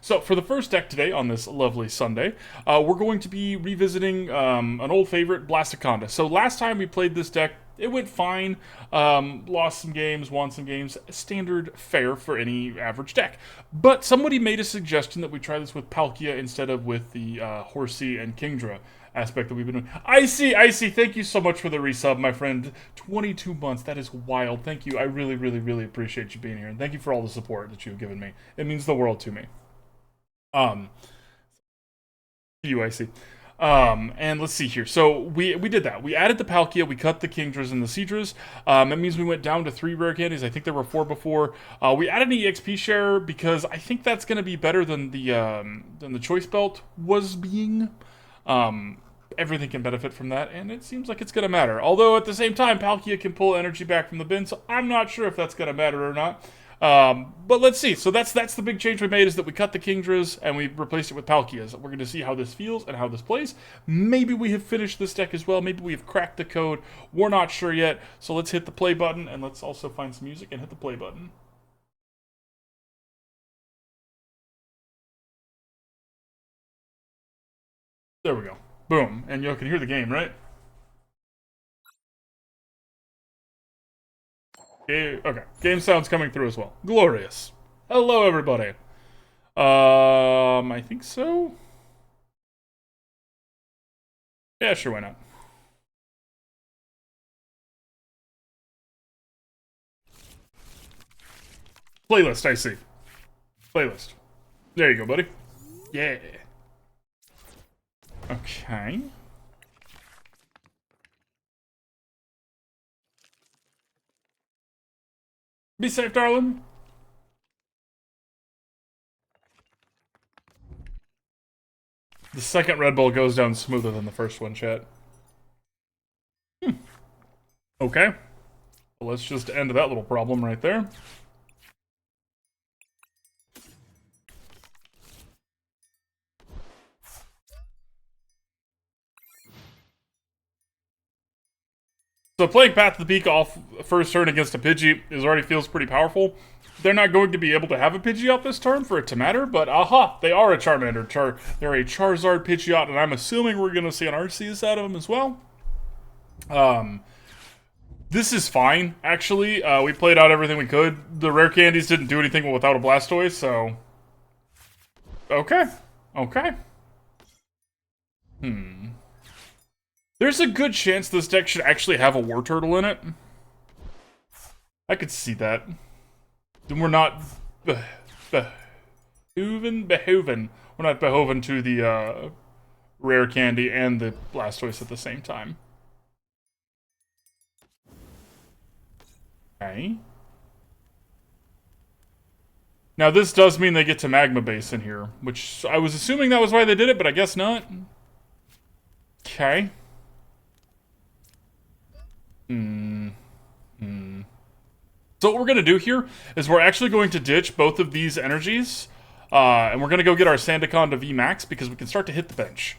So for the first deck today on this lovely Sunday, we're going to be revisiting an old favorite, Blastoconda. So last time we played this deck, it went fine. Lost some games, won some games. Standard fare for any average deck. But somebody made a suggestion that we try this with Palkia instead of with the Horsey and Kingdra aspect that we've been doing. I see. Thank you so much for the resub, my friend. 22 months. That is wild. Thank you. I really, really, really appreciate you being here. And thank you for all the support that you've given me. It means the world to me. Um, I see. And let's see here. So we did that. We added the Palkia, we cut the Kingdras and the Seadras. That means we went down to 3 rare candies. I think there were 4 before. We added an EXP share because I think that's going to be better than the choice belt was being. Everything can benefit from that, and it seems like it's going to matter. Although, at the same time, Palkia can pull energy back from the bin, so I'm not sure if that's going to matter or not. But let's see. So that's the big change we made, is that we cut the Kingdras, and we replaced it with Palkias. We're going to see how this feels and how this plays. Maybe we have finished this deck as well. Maybe we have cracked the code. We're not sure yet. So let's hit the play button, and let's also find some music and hit the play button. There we go. Boom. And you can hear the game, right? Okay. Game sound's coming through as well. Glorious. Hello, everybody. I think so. Yeah, sure, why not? Playlist, I see. Playlist. There you go, buddy. Yeah. Okay. Be safe, darling. The second Red Bull goes down smoother than the first one, chat. Okay. Well, let's just end that little problem right there. So playing Path to the Peak off first turn against a Pidgey already feels pretty powerful. They're not going to be able to have a Pidgeot this turn for it to matter, but aha, they are a Charmander. They're a Charizard Pidgeot, and I'm assuming we're going to see an Arceus out of them as well. This is fine, actually. We played out everything we could. The rare candies didn't do anything without a Blastoise, so... Okay. There's a good chance this deck should actually have a War Turtle in it. I could see that. Then we're not behoven. We're not behoven to the rare candy and the Blastoise at the same time. Okay. Now this does mean they get to Magma Base in here, which I was assuming that was why they did it, but I guess not. Okay. So what we're going to do here is we're actually going to ditch both of these energies, and we're going to go get our Sandaconda VMAX because we can start to hit the bench.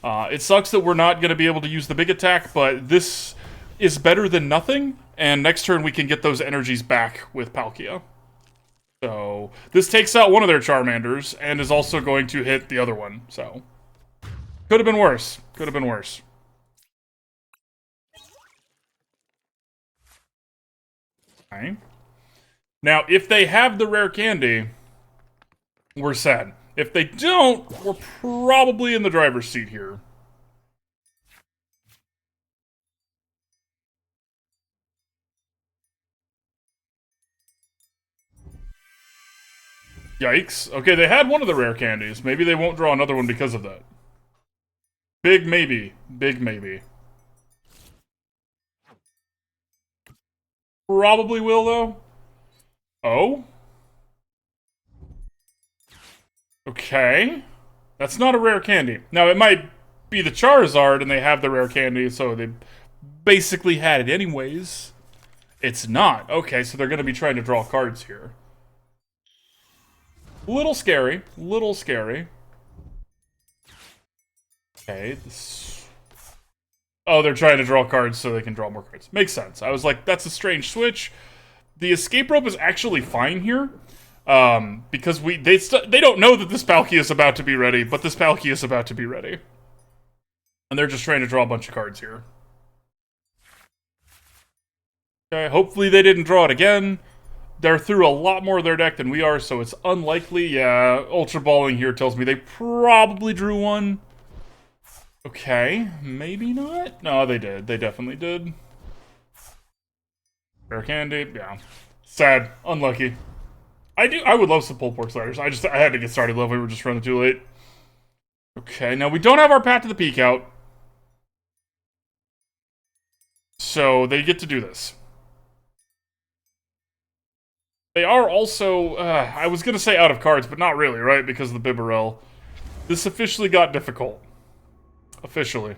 It sucks that we're not going to be able to use the big attack, but this is better than nothing, and next turn we can get those energies back with Palkia. So this takes out one of their Charmanders, and is also going to hit the other one, so... Could have been worse. Okay. Now, if they have the rare candy, we're sad. If they don't, we're probably in the driver's seat here. Yikes. Okay, they had one of the rare candies. Maybe they won't draw another one because of that. Big maybe. Probably will, though. Oh? Okay. That's not a rare candy. Now, it might be the Charizard, and they have the rare candy, so they basically had it anyways. It's not. Okay, so they're going to be trying to draw cards here. Little scary. Okay, oh, they're trying to draw cards so they can draw more cards. Makes sense. I was like, that's a strange switch. The escape rope is actually fine here. Because they don't know that this Palkia is about to be ready, but this Palkia is about to be ready. And they're just trying to draw a bunch of cards here. Okay, hopefully they didn't draw it again. They're through a lot more of their deck than we are, so it's unlikely. Yeah, Ultra Balling here tells me they probably drew one. Okay, maybe not? No, they did. They definitely did. Rare Candy, yeah. Sad. Unlucky. I would love some pulled pork sliders. I had to get started, love. We were just running too late. Okay, now we don't have our Path to the Peak out. So they get to do this. They are also, I was going to say out of cards, but not really, right? Because of the Bibarel. This officially got difficult. Officially.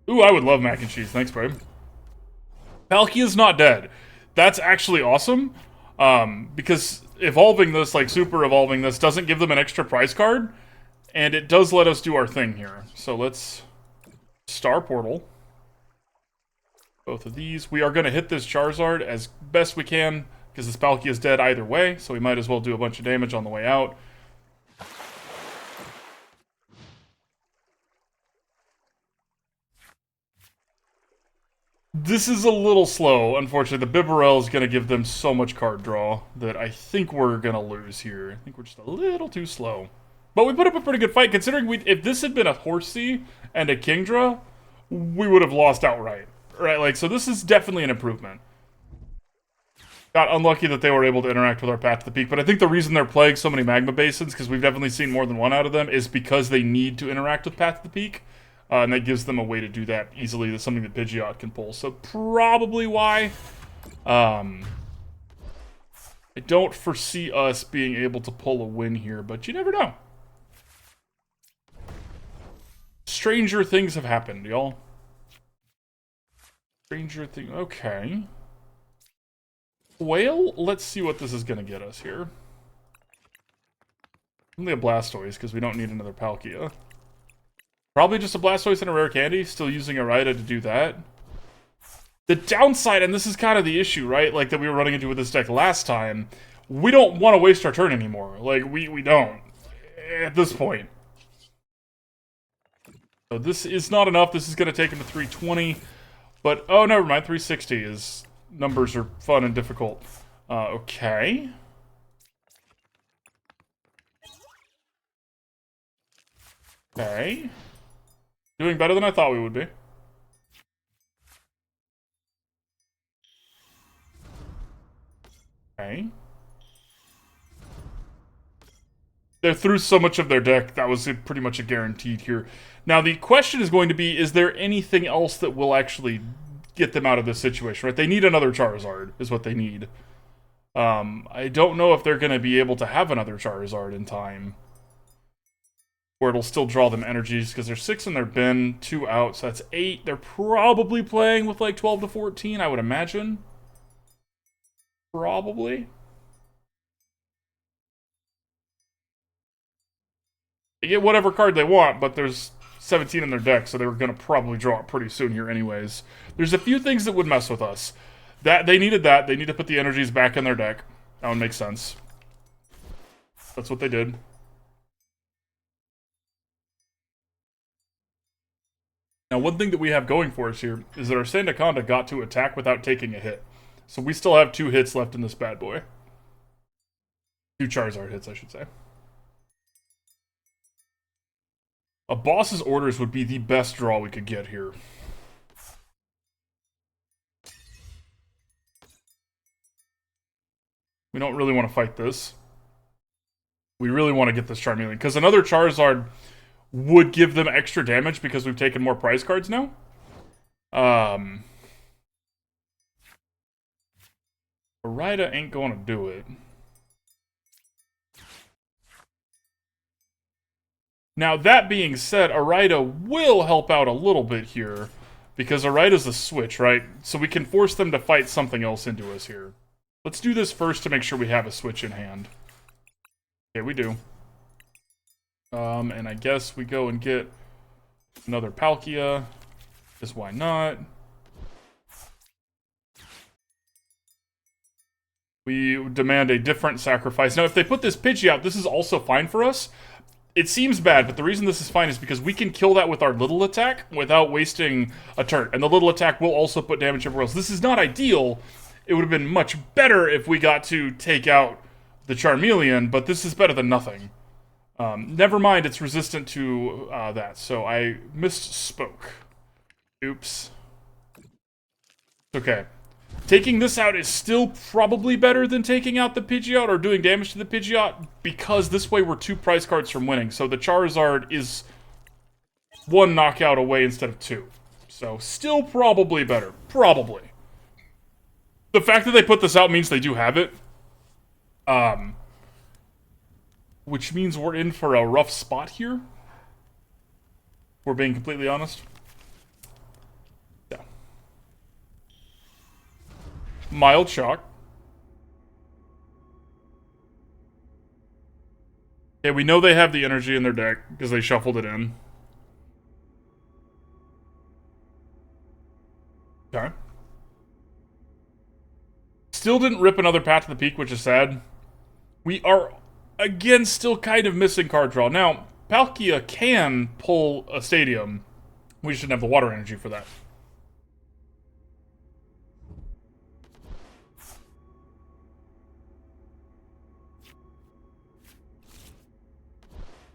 Ooh, I would love mac and cheese. Thanks, babe. Palkia's not dead. That's actually awesome. Because evolving this, like super evolving this, doesn't give them an extra prize card. And it does let us do our thing here. So let's Star Portal. Both of these. We are going to hit this Charizard as best we can, because this Palkia is dead either way, so we might as well do a bunch of damage on the way out. This is a little slow, unfortunately. The Bibarel is going to give them so much card draw that I think we're going to lose here. I think we're just a little too slow. But we put up a pretty good fight, considering if this had been a Horsea and a Kingdra, we would have lost outright. Right, like, so this is definitely an improvement. Got unlucky that they were able to interact with our Path to the Peak, but I think the reason they're playing so many Magma Basins, because we've definitely seen more than one out of them, is because they need to interact with Path to the Peak, and that gives them a way to do that easily. That's something that Pidgeot can pull, so probably why. I don't foresee us being able to pull a win here, but you never know. Stranger things have happened, y'all. Stranger thing. Okay. Well, let's see what this is going to get us here. Only a Blastoise, because we don't need another Palkia. Probably just a Blastoise and a Rare Candy. Still using Irida to do that. The downside, and this is kind of the issue, right? Like that we were running into with this deck last time. We don't want to waste our turn anymore. Like, we don't. At this point. So this is not enough. This is going to take him to 320. But, oh, never mind. 360 is... Numbers are fun and difficult. Okay. Okay. Doing better than I thought we would be. Okay. They're through so much of their deck, that was pretty much a guaranteed here. Now, the question is going to be, is there anything else that will actually get them out of this situation, right? They need another Charizard, is what they need. I don't know if they're going to be able to have another Charizard in time. Or it'll still draw them energies, because there's 6 in their bin, 2 out, so that's 8. They're probably playing with like 12 to 14, I would imagine. Probably. They get whatever card they want, but there's 17 in their deck, so they were going to probably draw it pretty soon here anyways. There's a few things that would mess with us. They needed that. They need to put the energies back in their deck. That would make sense. That's what they did. Now, one thing that we have going for us here is that our Sandaconda got to attack without taking a hit. So we still have 2 hits left in this bad boy. 2 Charizard hits, I should say. A boss's orders would be the best draw we could get here. We don't really want to fight this. We really want to get this Charmeleon, because another Charizard would give them extra damage because we've taken more prize cards now. Irida ain't going to do it. Now, that being said, Irida will help out a little bit here, because Irida's a switch, right? So we can force them to fight something else into us here. Let's do this first to make sure we have a switch in hand. Okay, we do. And I guess we go and get another Palkia, because why not? We demand a different sacrifice. Now, if they put this Pidgey out, this is also fine for us. It seems bad, but the reason this is fine is because we can kill that with our little attack without wasting a turn. And the little attack will also put damage everywhere else. This is not ideal. It would have been much better if we got to take out the Charmeleon, but this is better than nothing. Never mind, it's resistant to that, so I misspoke. Oops. Okay. Taking this out is still probably better than taking out the Pidgeot or doing damage to the Pidgeot, because this way we're 2 prize cards from winning. So the Charizard is 1 knockout away instead of 2. So still probably better. Probably. The fact that they put this out means they do have it. Which means we're in for a rough spot here. If we're being completely honest. Yeah. Mild shock. Okay, we know they have the energy in their deck because they shuffled it in. Okay. Still didn't rip another Path to the Peak, which is sad. We are, again, still kind of missing card draw. Now, Palkia can pull a Stadium. We shouldn't have the water energy for that.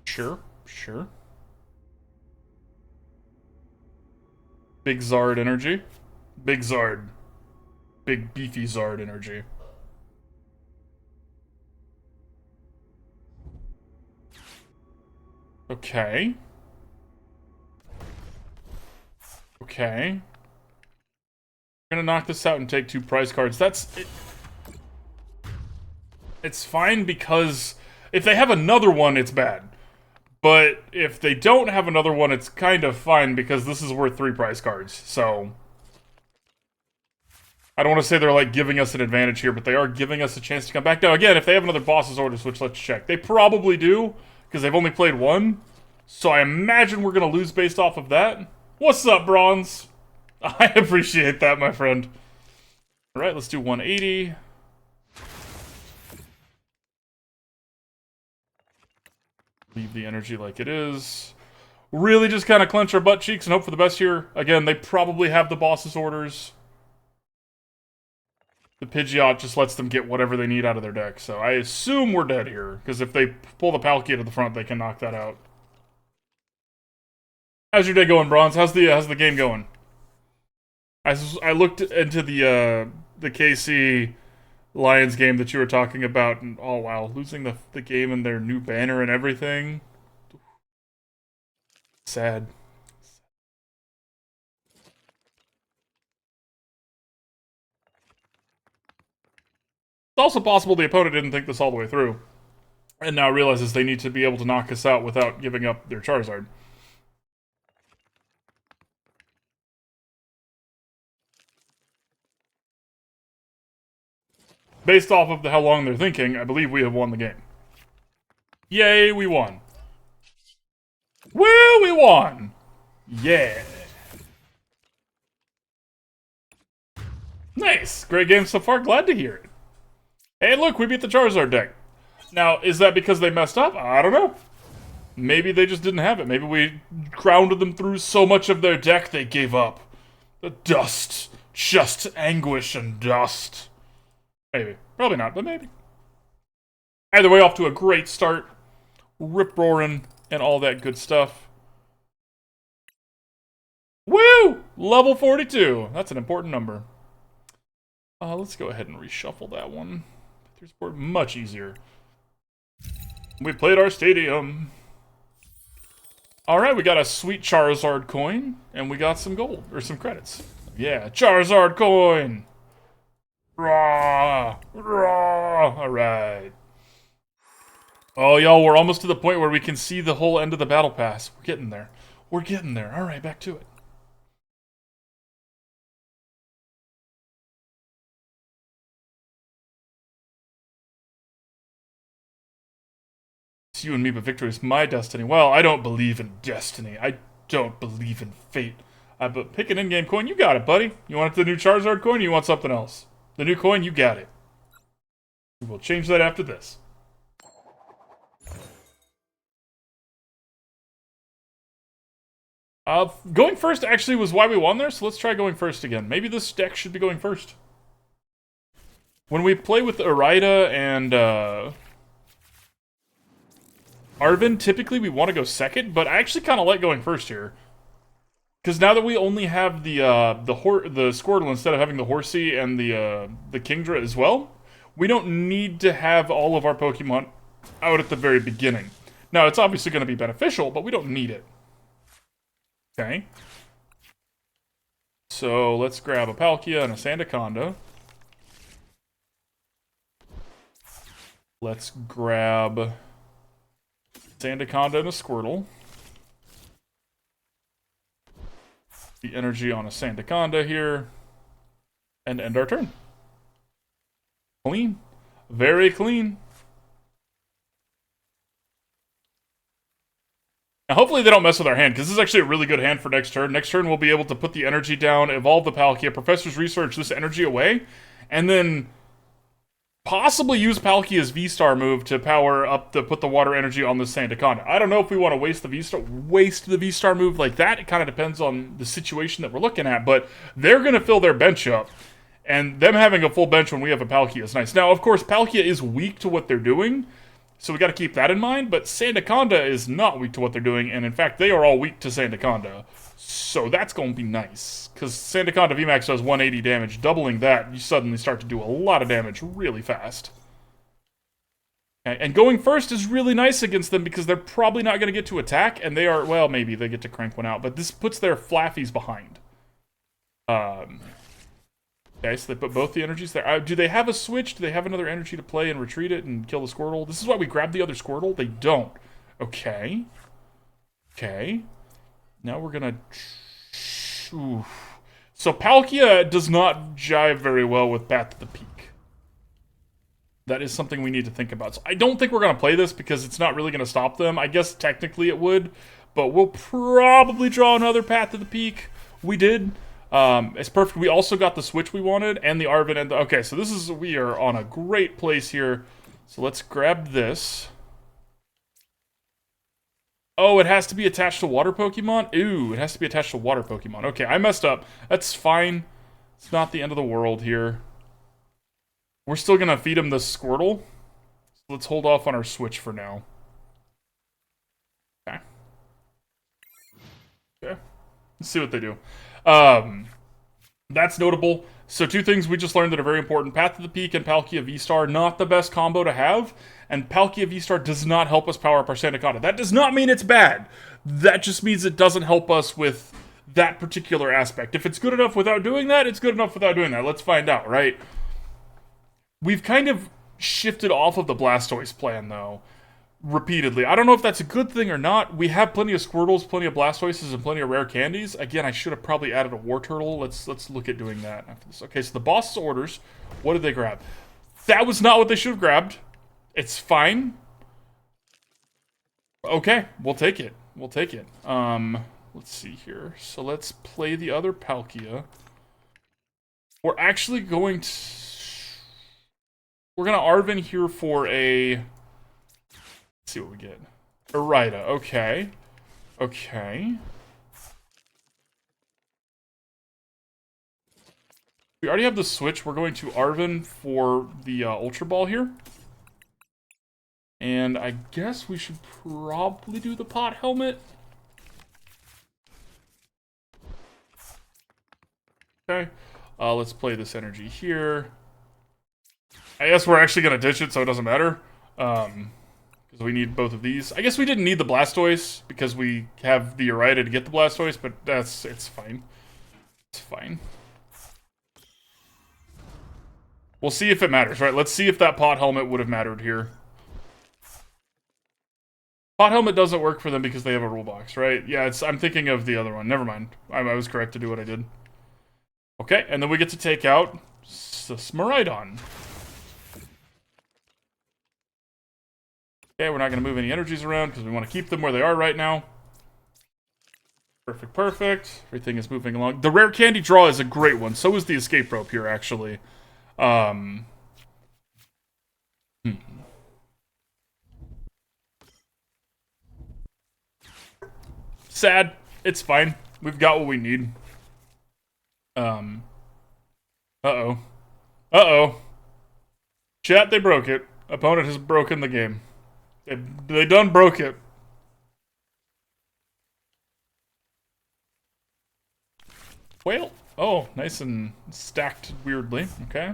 Sure, sure. Big Zard energy. Big Zard. Big beefy Zard energy. Okay. Okay. We're gonna knock this out and take 2 prize cards. That's... It's fine because if they have another one, it's bad. But if they don't have another one, it's kind of fine because this is worth 3 prize cards. So... I don't want to say they're, like, giving us an advantage here, but they are giving us a chance to come back. Now, again, if they have another boss's order switch, let's check. They probably do, because they've only played 1. So I imagine we're going to lose based off of that. What's up, Bronze? I appreciate that, my friend. Alright, let's do 180. Leave the energy like it is. Really just kind of clench our butt cheeks and hope for the best here. Again, they probably have the boss's orders. The Pidgeot just lets them get whatever they need out of their deck. So I assume we're dead here, because if they pull the Palkia to the front, they can knock that out. How's your day going, Bronze? How's the game going? I looked into the KC Lions game that you were talking about, and oh wow, losing the game and their new banner and everything. Sad. It's also possible the opponent didn't think this all the way through, and now realizes they need to be able to knock us out without giving up their Charizard. Based off of how long they're thinking, I believe we have won the game. Yay, we won. Woo, we won! Yeah. Nice. Great game so far. Glad to hear it. Hey, look, we beat the Charizard deck. Now, is that because they messed up? I don't know. Maybe they just didn't have it. Maybe we grounded them through so much of their deck they gave up. The dust. Just anguish and dust. Maybe. Probably not, but maybe. Either way, off to a great start. Rip-roaring and all that good stuff. Woo! Level 42. That's an important number. Let's go ahead and reshuffle that one. There's much easier. We played our stadium. Alright, we got a sweet Charizard coin, and we got some gold, or some credits. Yeah, Charizard coin! Rah! Rah! Alright. Oh, y'all, we're almost to the point where we can see the whole end of the battle pass. We're getting there. We're getting there. Alright, back to it. It's you and me, but victory is my destiny. Well, I don't believe in destiny. I don't believe in fate. But pick an in-game coin. You got it, buddy. You want the new Charizard coin or you want something else? The new coin, you got it. We'll change that after this. Going first actually was why we won there, so let's try going first again. Maybe this deck should be going first. When we play with Irida and Arven, typically we want to go second, but I actually kind of like going first here. Because now that we only have the Squirtle instead of having the Horsey and the Kingdra as well, we don't need to have all of our Pokemon out at the very beginning. Now, it's obviously going to be beneficial, but we don't need it. Okay. So, let's grab a Palkia and a Sandaconda. Let's grab Sandaconda and a Squirtle. The energy on a Sandaconda here. And end our turn. Clean. Very clean. Now, hopefully they don't mess with our hand, because this is actually a really good hand for next turn. Next turn, we'll be able to put the energy down, evolve the Palkia, Professor's Research this energy away, and then possibly use Palkia's VSTAR move to power up put the water energy on the Sandaconda. I don't know if we want to waste the VSTAR move like that. It kind of depends on the situation that we're looking at, but they're going to fill their bench up. And them having a full bench when we have a Palkia is nice. Now, of course, Palkia is weak to what they're doing, so we got to keep that in mind, but Sandaconda is not weak to what they're doing, and in fact, they are all weak to Sandaconda. So that's going to be nice, because Sandaconda VMAX does 180 damage. Doubling that, you suddenly start to do a lot of damage really fast. Okay, and going first is really nice against them, because they're probably not going to get to attack, and they are, well, maybe they get to crank one out, but this puts their Flaffies behind. Okay, so they put both the energies there. Do they have a switch? Do they have another energy to play and retreat it and kill the Squirtle? This is why we grabbed the other Squirtle? They don't. Okay. Okay. Now we're gonna... Oof. So Palkia does not jive very well with Path to the Peak. That is something we need to think about. So I don't think we're gonna play this because it's not really gonna stop them. I guess technically it would, but we'll probably draw another Path to the Peak. We did. It's perfect. We also got the switch we wanted, and the Arven, and okay, so this is, we are on a great place here. So let's grab this. Oh, it has to be attached to water Pokemon? Ooh, it has to be attached to water Pokemon. Okay, I messed up. That's fine. It's not the end of the world here. We're still gonna feed him the Squirtle. So let's hold off on our switch for now. Okay. Okay. Let's see what they do. That's notable. So two things we just learned that are very important. Path to the Peak and Palkia VSTAR, not the best combo to have. And Palkia VSTAR does not help us power up our Sandaconda. That does not mean it's bad. That just means it doesn't help us with that particular aspect. If it's good enough without doing that, it's good enough without doing that. Let's find out, right? We've kind of shifted off of the Blastoise plan, though, repeatedly. I don't know if that's a good thing or not. We have plenty of Squirtles, plenty of Blastoises, and plenty of rare candies. Again, I should have probably added a War Turtle. Let's look at doing that after this. Okay, so the boss's orders. What did they grab? That was not what they should have grabbed. It's fine. Okay, we'll take it. We'll take it. Let's see here. So let's play the other Palkia. We're actually going to... We're going to Arven here for a... Let's see what we get. Irida, okay. Okay. We already have the switch. We're going to Arven for the Ultra Ball here. And I guess we should probably do the Pot Helmet. Okay. Let's play this energy here. I guess we're actually going to ditch it, so it doesn't matter. Because we need both of these. I guess we didn't need the Blastoise because we have the Irida to get the Blastoise, but it's fine. It's fine. We'll see if it matters, right? Let's see if that Pot Helmet would have mattered here. Pot Helmet doesn't work for them because they have a rule box, right? Yeah, I'm thinking of the other one. Never mind. I was correct to do what I did. Okay, and then we get to take out Smaridon. Okay, we're not going to move any energies around because we want to keep them where they are right now. Perfect, perfect. Everything is moving along. The Rare Candy draw is a great one. So is the Escape Rope here, actually. Sad. It's fine. We've got what we need. Uh-oh. Uh-oh. Chat, they broke it. Opponent has broken the game. They done broke it. Whale. Oh, nice and stacked weirdly. Okay.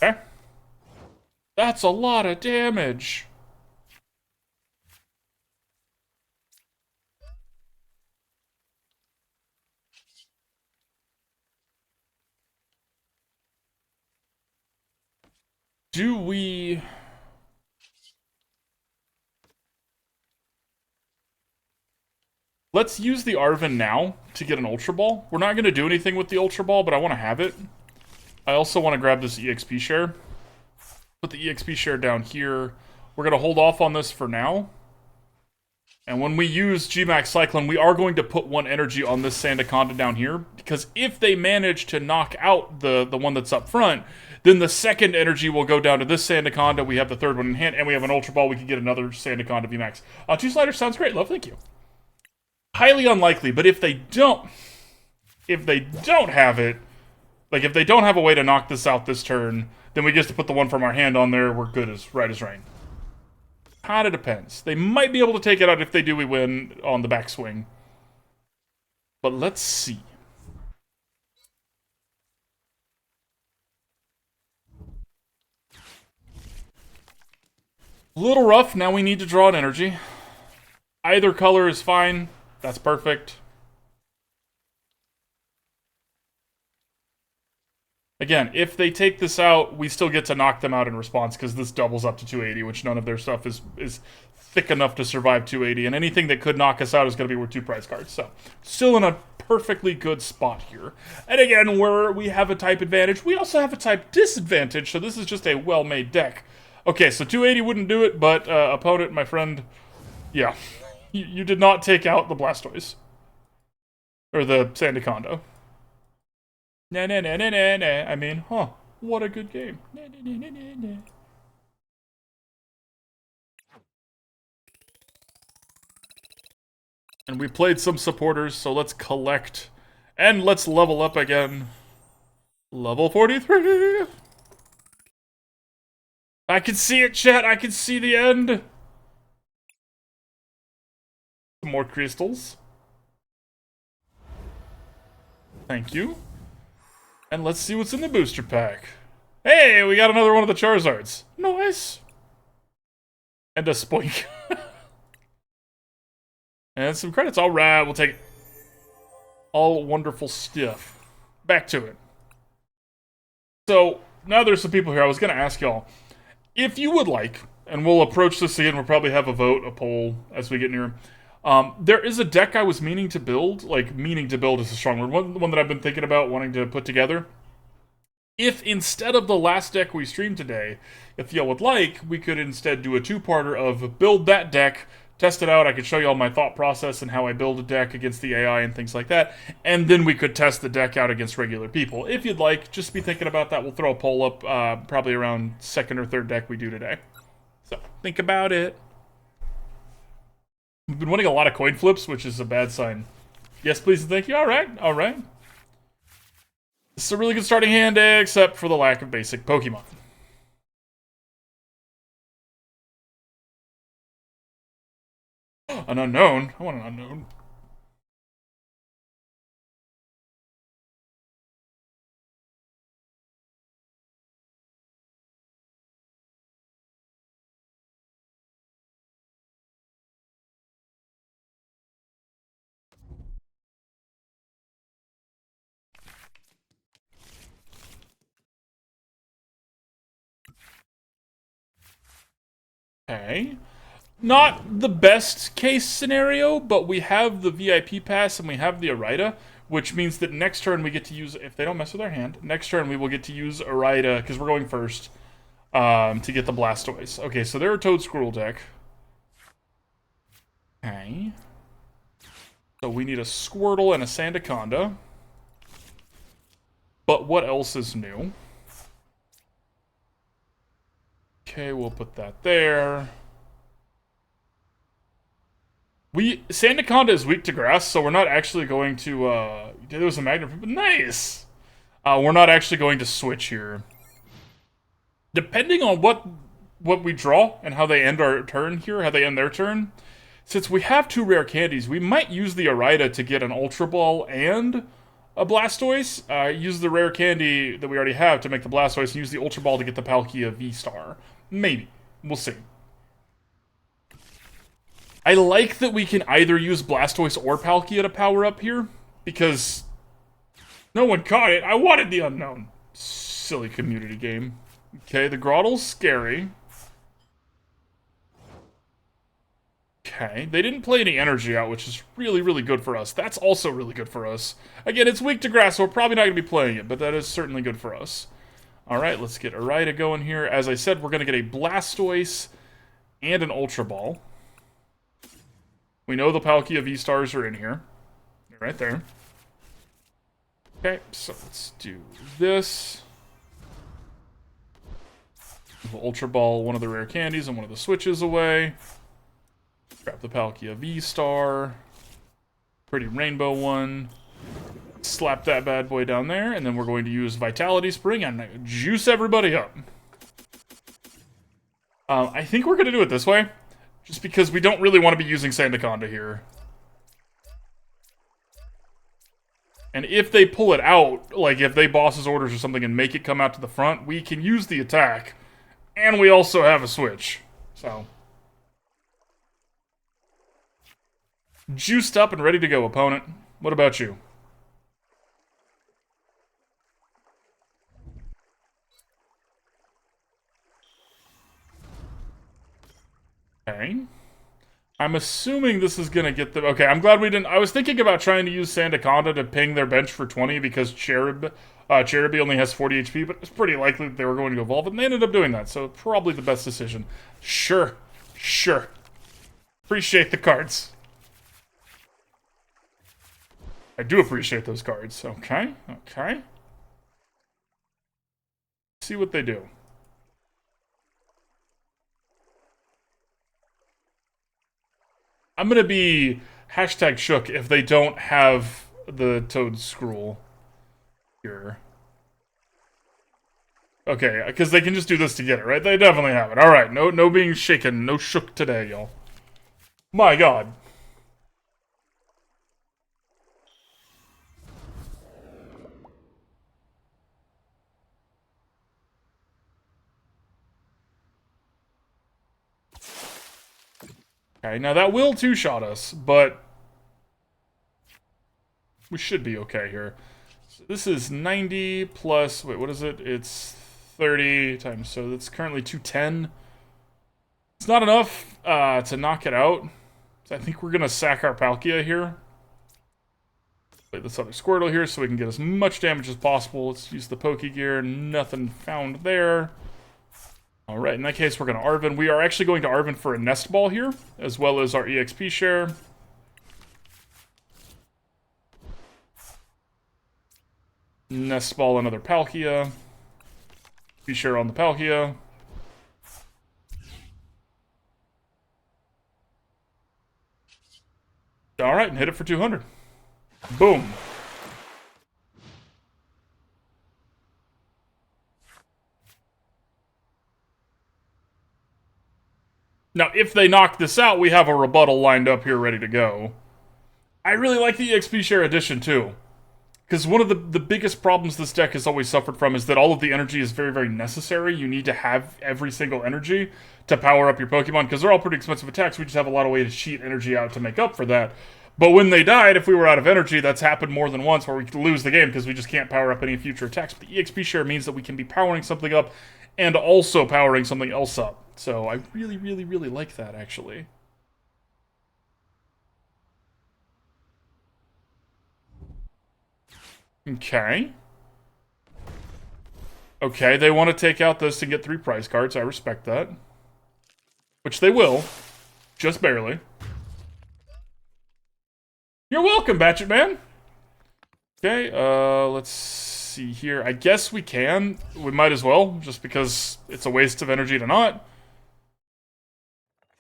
Okay. That's a lot of damage. Do we... Let's use the Arven now to get an Ultra Ball. We're not going to do anything with the Ultra Ball, but I want to have it. I also want to grab this EXP share. Put the EXP share down here. We're going to hold off on this for now. And when we use GMAX Cyclone, we are going to put one energy on this Sandaconda down here. Because if they manage to knock out the one that's up front, then the second energy will go down to this Sandaconda. We have the third one in hand, and we have an Ultra Ball. We can get another Sandaconda VMAX. 2 sliders sounds great. Love, thank you. Highly unlikely, but if they don't have it, like if they don't have a way to knock this out this turn, then we just to put the one from our hand on there. We're good as right as rain. Kinda depends. They might be able to take it out. If they do, we win on the backswing. But let's see. Little rough. Now we need to draw an energy. Either color is fine. That's perfect. Again, if they take this out, we still get to knock them out in response, because this doubles up to 280, which none of their stuff is thick enough to survive 280, and anything that could knock us out is going to be worth 2 prize cards. So, still in a perfectly good spot here. And again, where we have a type advantage, we also have a type disadvantage, so this is just a well-made deck. Okay, so 280 wouldn't do it, but opponent, my friend, yeah. You did not take out the Blastoise. Or the Sandaconda. Nah, nah, nah, nah, nah, nah. I mean, huh. What a good game. Nah, nah, nah, nah, nah, nah. And we played some supporters, so let's collect. And let's level up again. Level 43! I can see it, chat! I can see the end! More crystals. Thank you. And let's see what's in the booster pack. Hey, we got another one of the Charizards. Nice. And a Spoink. And some credits. Alright, we'll take it. All wonderful stuff. Back to it. So, now there's some people here. I was going to ask y'all, if you would like, and we'll approach this again, we'll probably have a vote, a poll, as we get near. There is a deck I was meaning to build. Like, meaning to build is a strong word. One that I've been thinking about wanting to put together. If instead of the last deck we streamed today, if y'all would like, we could instead do a 2-parter of build that deck, test it out. I could show y'all my thought process and how I build a deck against the AI and things like that. And then we could test the deck out against regular people. If you'd like, just be thinking about that. We'll throw a poll up probably around 2nd or 3rd deck we do today. So, think about it. We've been winning a lot of coin flips, which is a bad sign. Yes, please and thank you. Alright, alright. This is a really good starting hand, except for the lack of basic Pokemon. An unknown? I want an unknown. Okay. Not the best case scenario, but we have the VIP pass and we have the Irida, which means that next turn we get to use, if they don't mess with our hand, next turn we will get to use Irida, because we're going first, to get the Blastoise. Okay, so they're a Toad Squirrel deck. Okay. So we need a Squirtle and a Sandaconda. But what else is new? Okay, we'll put that there. Sandaconda is weak to grass, so we're not actually going to, there was a magnet, but nice! We're not actually going to switch here. Depending on what we draw and how they end our turn here, how they end their turn, since we have 2 rare candies, we might use the Irida to get an Ultra Ball and a Blastoise. Use the rare candy that we already have to make the Blastoise, and use the Ultra Ball to get the Palkia VSTAR. Maybe. We'll see. I like that we can either use Blastoise or Palkia to power up here, because no one caught it. I wanted the unknown. Silly community game. Okay, the Grottle's scary. Okay, they didn't play any energy out, which is really, really good for us. That's also really good for us. Again, it's weak to grass, so we're probably not going to be playing it, but that is certainly good for us. Alright, let's get Irida going here. As I said, we're going to get a Blastoise and an Ultra Ball. We know the Palkia V-Stars are in here. They're right there. Okay, so let's do this. We'll Ultra Ball one of the rare candies and one of the switches away. Grab the Palkia V-Star. Pretty rainbow one. Slap that bad boy down there, and then we're going to use Vitality Spring and juice everybody up. I think we're going to do it this way, just because we don't really want to be using Sandaconda here. And if they pull it out, like if they boss's orders or something and make it come out to the front, we can use the attack, and we also have a switch. So, juiced up and ready to go, opponent. What about you? Okay. I'm assuming this is gonna get them. Okay, I'm glad we didn't. I was thinking about trying to use Sandaconda to ping their bench for 20 because Cherubi only has 40 HP, but it's pretty likely that they were going to evolve it, and they ended up doing that, so probably the best decision. Sure. Sure. Appreciate the cards. I do appreciate those cards. Okay. Okay. See what they do. I'm gonna be hashtag shook if they don't have the Toad Scroll here. Okay, because they can just do this to get it, right? They definitely have it. Alright, no being shaken. No shook today, y'all. My god. Okay, now that will two-shot us, but we should be okay here. So this is 90 plus, wait, what is it? It's 30 times, so that's currently 210. It's not enough to knock it out. So I think we're going to sack our Palkia here. Play this other Squirtle here so we can get as much damage as possible. Let's use the Pokégear. Nothing found there. Alright, in that case, we're going to Arven. We are actually going to Arven for a Nest Ball here, as well as our EXP share. Nest Ball, another Palkia. Be share on the Palkia. Alright, and hit it for 200. Boom. Now, if they knock this out, we have a rebuttal lined up here ready to go. I really like the EXP share addition, too. Because one of the biggest problems this deck has always suffered from is that all of the energy is very, very necessary. You need to have every single energy to power up your Pokemon, because they're all pretty expensive attacks. We just have a lot of ways to cheat energy out to make up for that. But when they died, if we were out of energy, that's happened more than once, where we could lose the game because we just can't power up any future attacks. But the EXP share means that we can be powering something up and also powering something else up. So I really, really, really like that, actually. Okay. Okay, they want to take out this and get 3 prize cards. I respect that. Which they will. Just barely. You're welcome, Batchet Man! Okay, let's see here. I guess we can. We might as well, just because it's a waste of energy to not.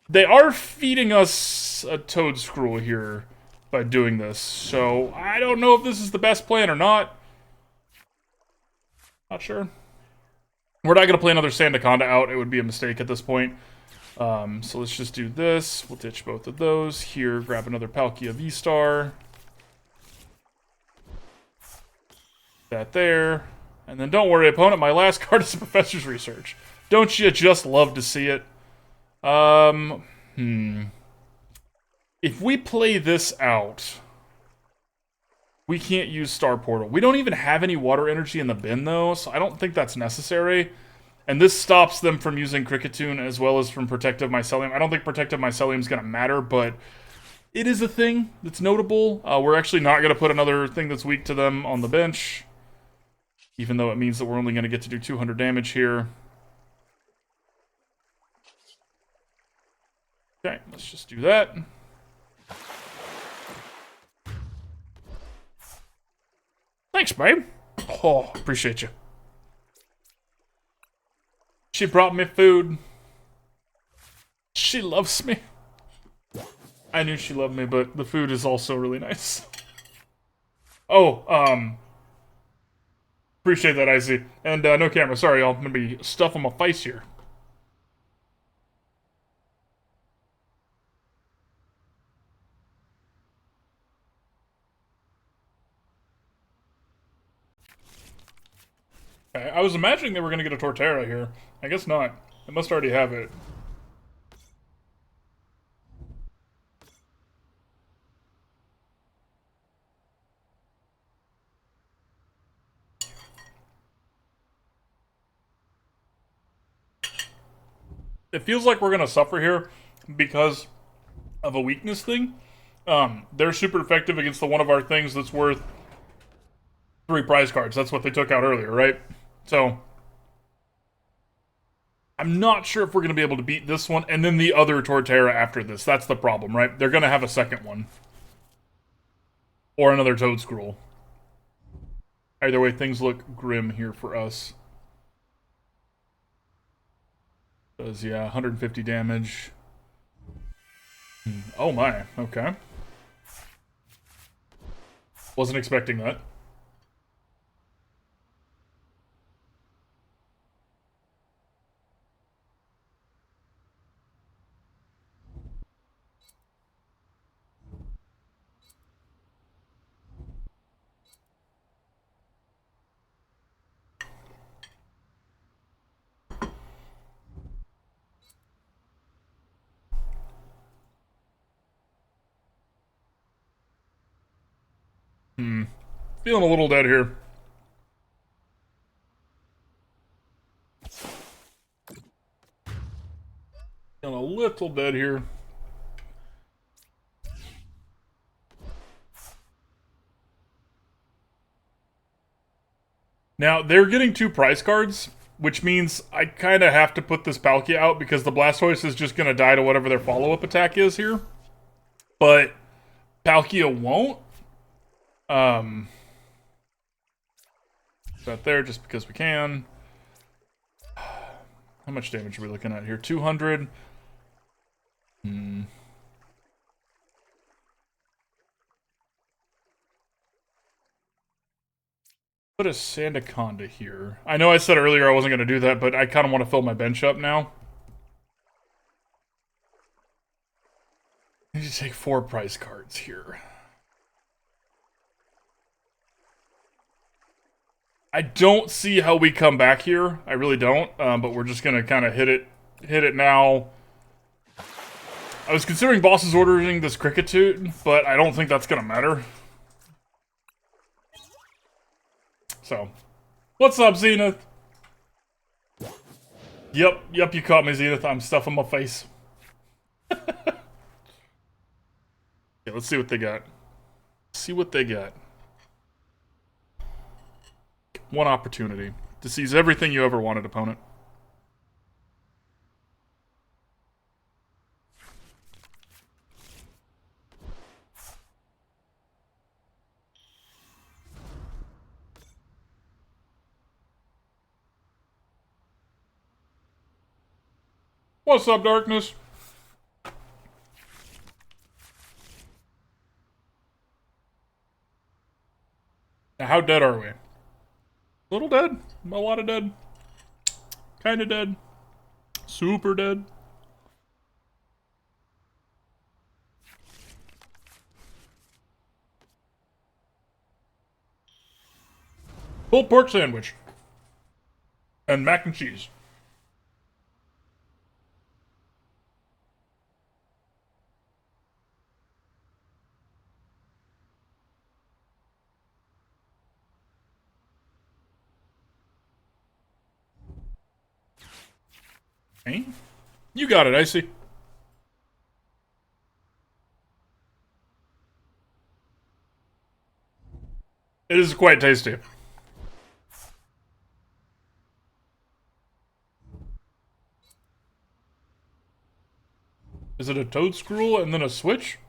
They are feeding us a Toad Scroll here by doing this, so I don't know if this is the best plan or not. Not sure. We're not going to play another Sandaconda out. It would be a mistake at this point. So let's just do this. We'll ditch both of those. Here, grab another Palkia VSTAR. That there. And then don't worry, opponent, my last card is a Professor's Research. Don't you just love to see it? If we play this out, we can't use Star Portal. We don't even have any water energy in the bin, though, so I don't think that's necessary. And this stops them from using Cricketune as well as from Protective Mycelium. I don't think Protective Mycelium is going to matter, but it is a thing that's notable. We're actually not going to put another thing that's weak to them on the bench, even though it means that we're only going to get to do 200 damage here. Okay, let's just do that. Thanks, babe. Oh, appreciate you. She brought me food. She loves me. I knew she loved me, but the food is also really nice. Oh, appreciate that, Icy. And, no camera. Sorry, y'all. I'm gonna be stuffing my face here. Okay, I was imagining they were gonna get a Torterra here. I guess not. They must already have it. It feels like we're gonna suffer here because of a weakness thing. They're super effective against the one of our things that's worth 3 prize cards. That's what they took out earlier, right? So I'm not sure if we're going to be able to beat this one and then the other Torterra after this. That's the problem, right? They're going to have a second one. Or another Toad Scroll. Either way, things look grim here for us. Does, yeah, 150 damage. Oh my, okay. Wasn't expecting that. Feeling a little dead here. Feeling a little dead here. Now, they're getting 2 prize cards, which means I kind of have to put this Palkia out because the Blastoise is just going to die to whatever their follow-up attack is here. But Palkia won't. That there just because we can. How much damage are we looking at here? 200. Put a Sandaconda here. I know I said earlier I wasn't going to do that, but I kind of want to fill my bench up now. I need to take 4 prize cards here. I don't see how we come back here. I really don't. But we're just gonna kind of hit it now. I was considering bosses ordering this Cricketune, but I don't think that's gonna matter. So, what's up, Zenith? Yep, you caught me, Zenith. I'm stuffing my face. Okay, let's see what they got. See what they got. One opportunity to seize everything you ever wanted, opponent. What's up, darkness? Now, how dead are we? A little dead. A lot of dead. Kinda dead. Super dead. Pulled pork sandwich. And mac and cheese. Hey? You got it, Icy. It is quite tasty. Is it a toad scroll and then a switch?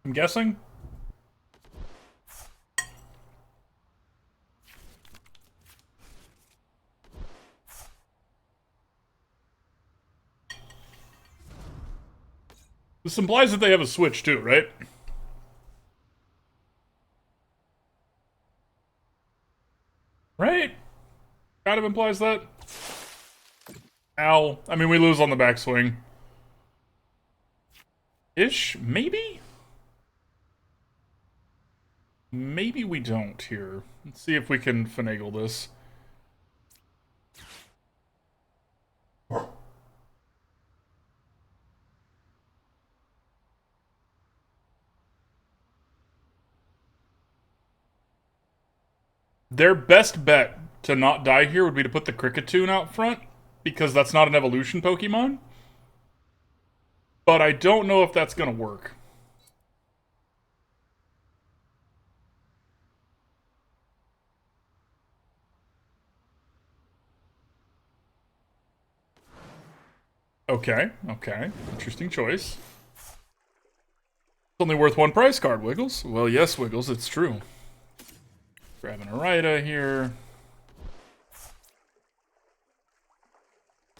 I'm guessing. This implies that they have a switch too, right? Right? Kind of implies that. Ow. I mean, we lose on the backswing. Ish? Maybe? Maybe we don't here. Let's see if we can finagle this. Their best bet to not die here would be to put the Cricketune out front, because that's not an evolution Pokemon. But I don't know if that's gonna work. Okay, okay. Interesting choice. It's only worth one price card, Wiggles. Well, yes, Wiggles, it's true. Grabbing Irida here.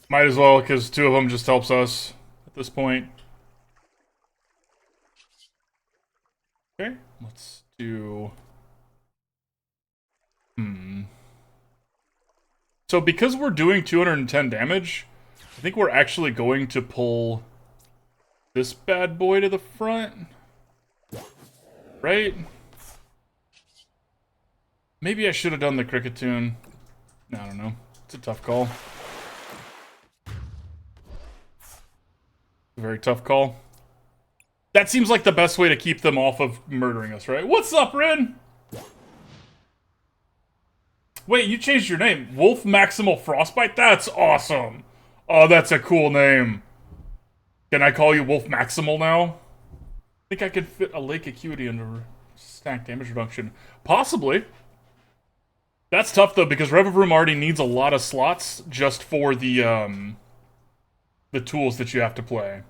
Might as well, because two of them just helps us at this point. Okay, let's do... So because we're doing 210 damage, I think we're actually going to pull this bad boy to the front. Right? Maybe I should have done the Cricketune. I don't know. It's a tough call. A very tough call. That seems like the best way to keep them off of murdering us, right? What's up, Rin? Wait, you changed your name. Wolf Maximal Frostbite? That's awesome. Oh, that's a cool name. Can I call you Wolf Maximal now? I think I could fit a Lake Acuity under stack damage reduction. Possibly. That's tough, though, because Revavroom already needs a lot of slots just for the tools that you have to play.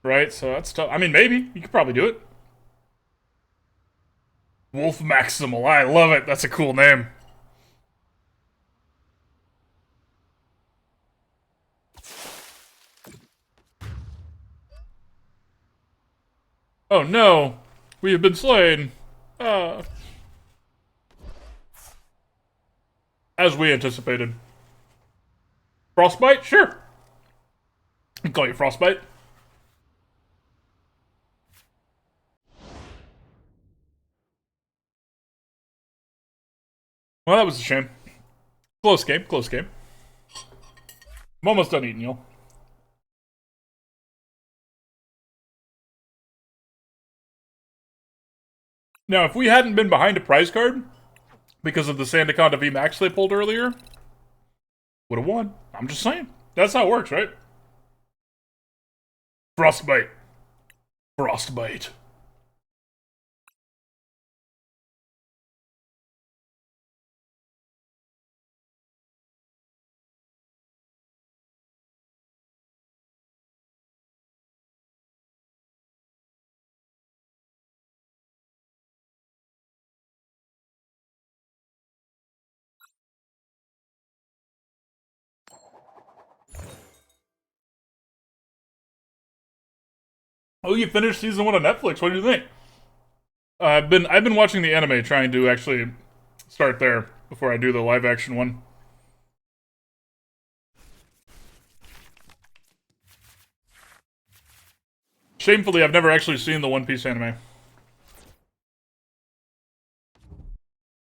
Right? So that's tough. I mean, maybe. You could probably do it. Wolf Maximal. I love it. That's a cool name. Oh no, we have been slain. As we anticipated. Frostbite? Sure. I can call you Frostbite. Well, that was a shame. Close game, close game. I'm almost done eating, y'all. Now, if we hadn't been behind a prize card, because of the Sandaconda VMAX they pulled earlier, would have won. I'm just saying. That's how it works, right? Frostbite. Frostbite. Oh, you finished season 1 on Netflix. What do you think? I've been watching the anime, trying to actually start there before I do the live action one. Shamefully, I've never actually seen the One Piece anime.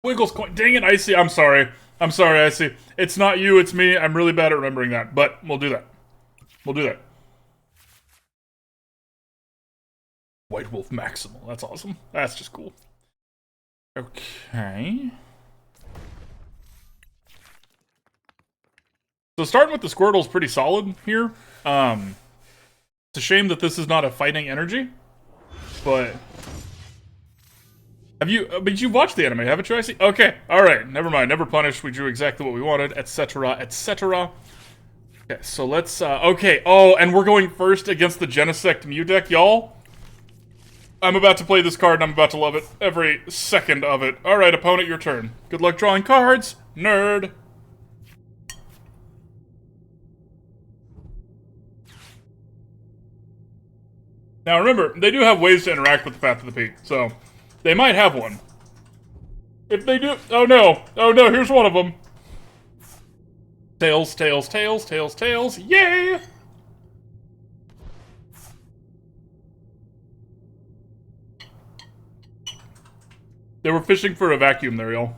Wiggles coin. Dang it, Icy. I'm sorry. I'm sorry, Icy. It's not you, it's me. I'm really bad at remembering that, but we'll do that. We'll do that. White Wolf Maximal. That's awesome. That's just cool. Okay. So starting with the Squirtle's pretty solid here. It's a shame that this is not a fighting energy, but but you've watched the anime, haven't you, I see? Okay, alright, never mind, never punished, we drew exactly what we wanted, etc., etc. Okay, so let's, okay, oh, and we're going first against the Genesect Mew deck, y'all. I'm about to play this card, and I'm about to love it, every second of it. Alright, opponent, your turn. Good luck drawing cards, nerd. Now remember, they do have ways to interact with the Path to the Peak, so they might have one. If they do, oh no, here's one of them. Tails, tails, tails, tails, tails, yay! They were fishing for a vacuum there, y'all.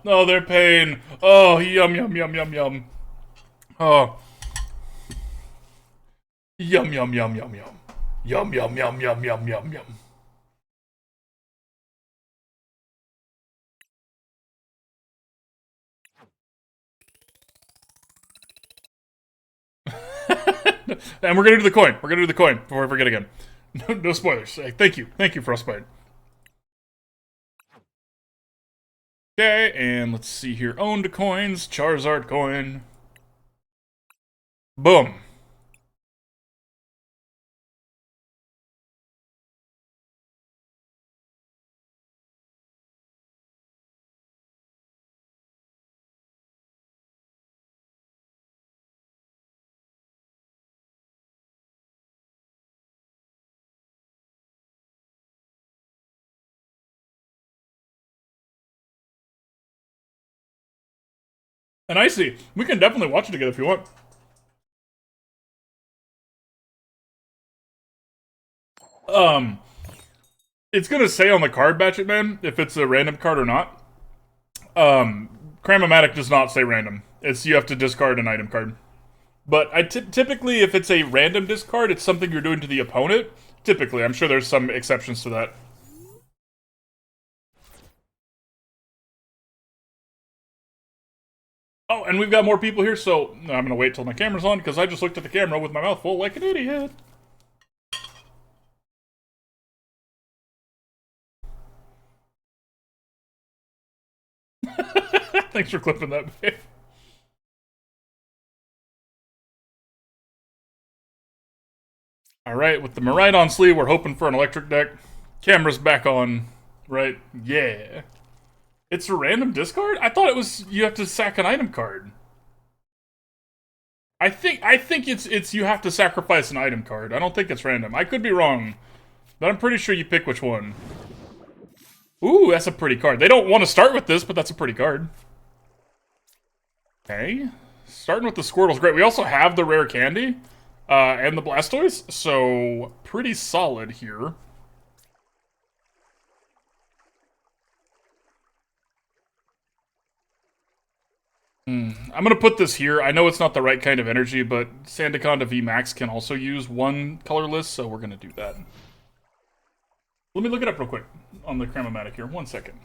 Oh, their pain. Oh, yum, yum, yum, yum, yum. Oh. Yum, yum, yum, yum, yum. Yum, yum, yum, yum, yum, yum, yum. And we're gonna do the coin. We're gonna do the coin before I forget again. No spoilers. Thank you. Thank you, Frostbite. Okay, and let's see here. Owned coins. Charizard coin. Boom. And I see. We can definitely watch it together if you want. It's gonna say on the card, Batchet Man, if it's a random card or not. Cramomatic does not say random. You have to discard an item card. But typically, if it's a random discard, it's something you're doing to the opponent. Typically, I'm sure there's some exceptions to that. Oh, and we've got more people here, so I'm gonna wait till my camera's on, because I just looked at the camera with my mouth full like an idiot. Thanks for clipping that, babe. Alright, with the Maridon sleeve, we're hoping for an electric deck. Camera's back on, right? Yeah. It's a random discard? I thought it was you have to sack an item card. I think it's you have to sacrifice an item card. I don't think it's random. I could be wrong, but I'm pretty sure you pick which one. Ooh, that's a pretty card. They don't want to start with this, but that's a pretty card. Okay. Starting with the Squirtle's great. We also have the Rare Candy and the Blastoise, so pretty solid here. I'm gonna put this here. I know it's not the right kind of energy, but Sandaconda VMAX can also use one colorless, so we're gonna do that. Let me look it up real quick on the Cramomatic here. 1 second.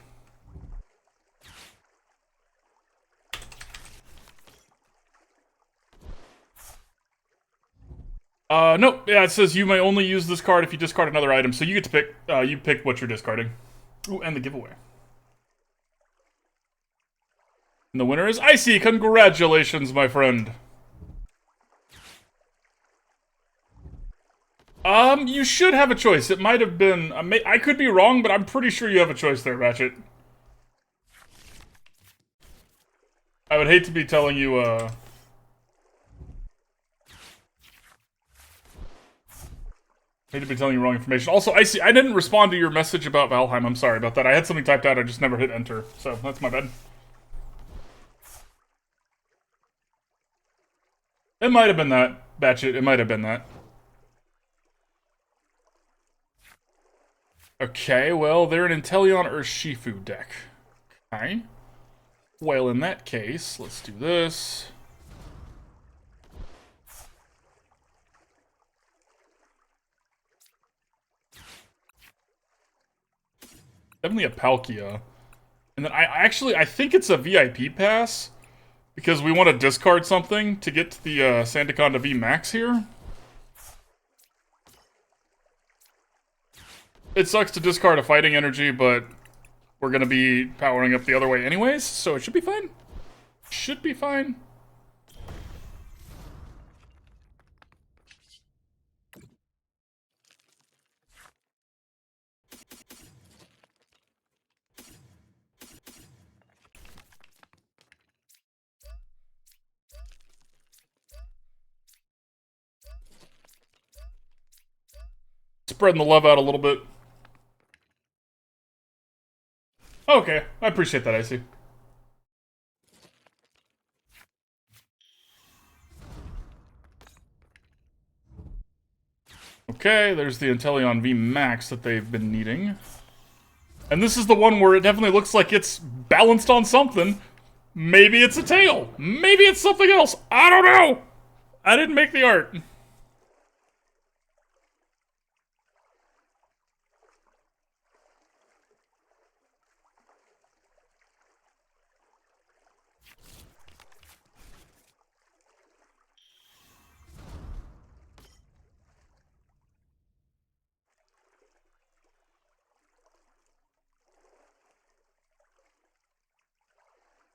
Nope. Yeah, it says you may only use this card if you discard another item, so you get to pick, you pick what you're discarding. Ooh, and the giveaway. And the winner is Icy! Congratulations, my friend! You should have a choice. It might have been... I could be wrong, but I'm pretty sure you have a choice there, Ratchet. I would hate to be telling you, hate to be telling you wrong information. Also, I didn't respond to your message about Valheim. I'm sorry about that. I had something typed out, I just never hit enter. So, that's my bad. It might have been that, Batchet. It might have been that. Okay, well, they're an Inteleon or Shifu deck. Okay. Well, in that case, let's do this. Definitely a Palkia. And then I think it's a VIP pass, because we want to discard something to get to the Sandaconda VMAX here. It sucks to discard a fighting energy, but we're going to be powering up the other way anyways, so it should be fine. Should be fine. Spreading the love out a little bit. Okay, I appreciate that, Icy. Okay, there's the Inteleon VMAX that they've been needing. And this is the one where it definitely looks like it's balanced on something. Maybe it's a tail. Maybe it's something else. I don't know. I didn't make the art.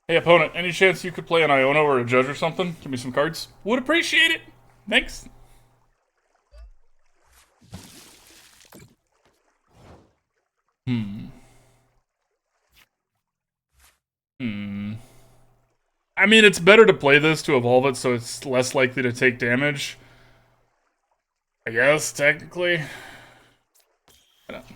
Hey, opponent, any chance you could play an Iono or a Judge or something? Give me some cards. Would appreciate it. Thanks. I mean, it's better to play this to evolve it so it's less likely to take damage. I guess, technically. I don't know.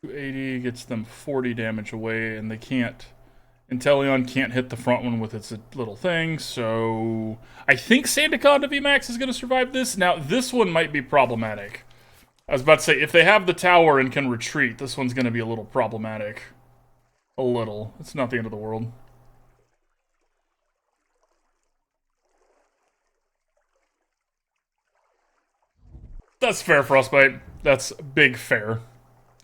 $280 gets them 40 damage away, and they can't... Inteleon can't hit the front one with its little thing, so... I think Sandaconda VMAX is going to survive this. Now, this one might be problematic. I was about to say, if they have the tower and can retreat, this one's going to be a little problematic. A little. It's not the end of the world. That's fair, Frostbite. That's big fair.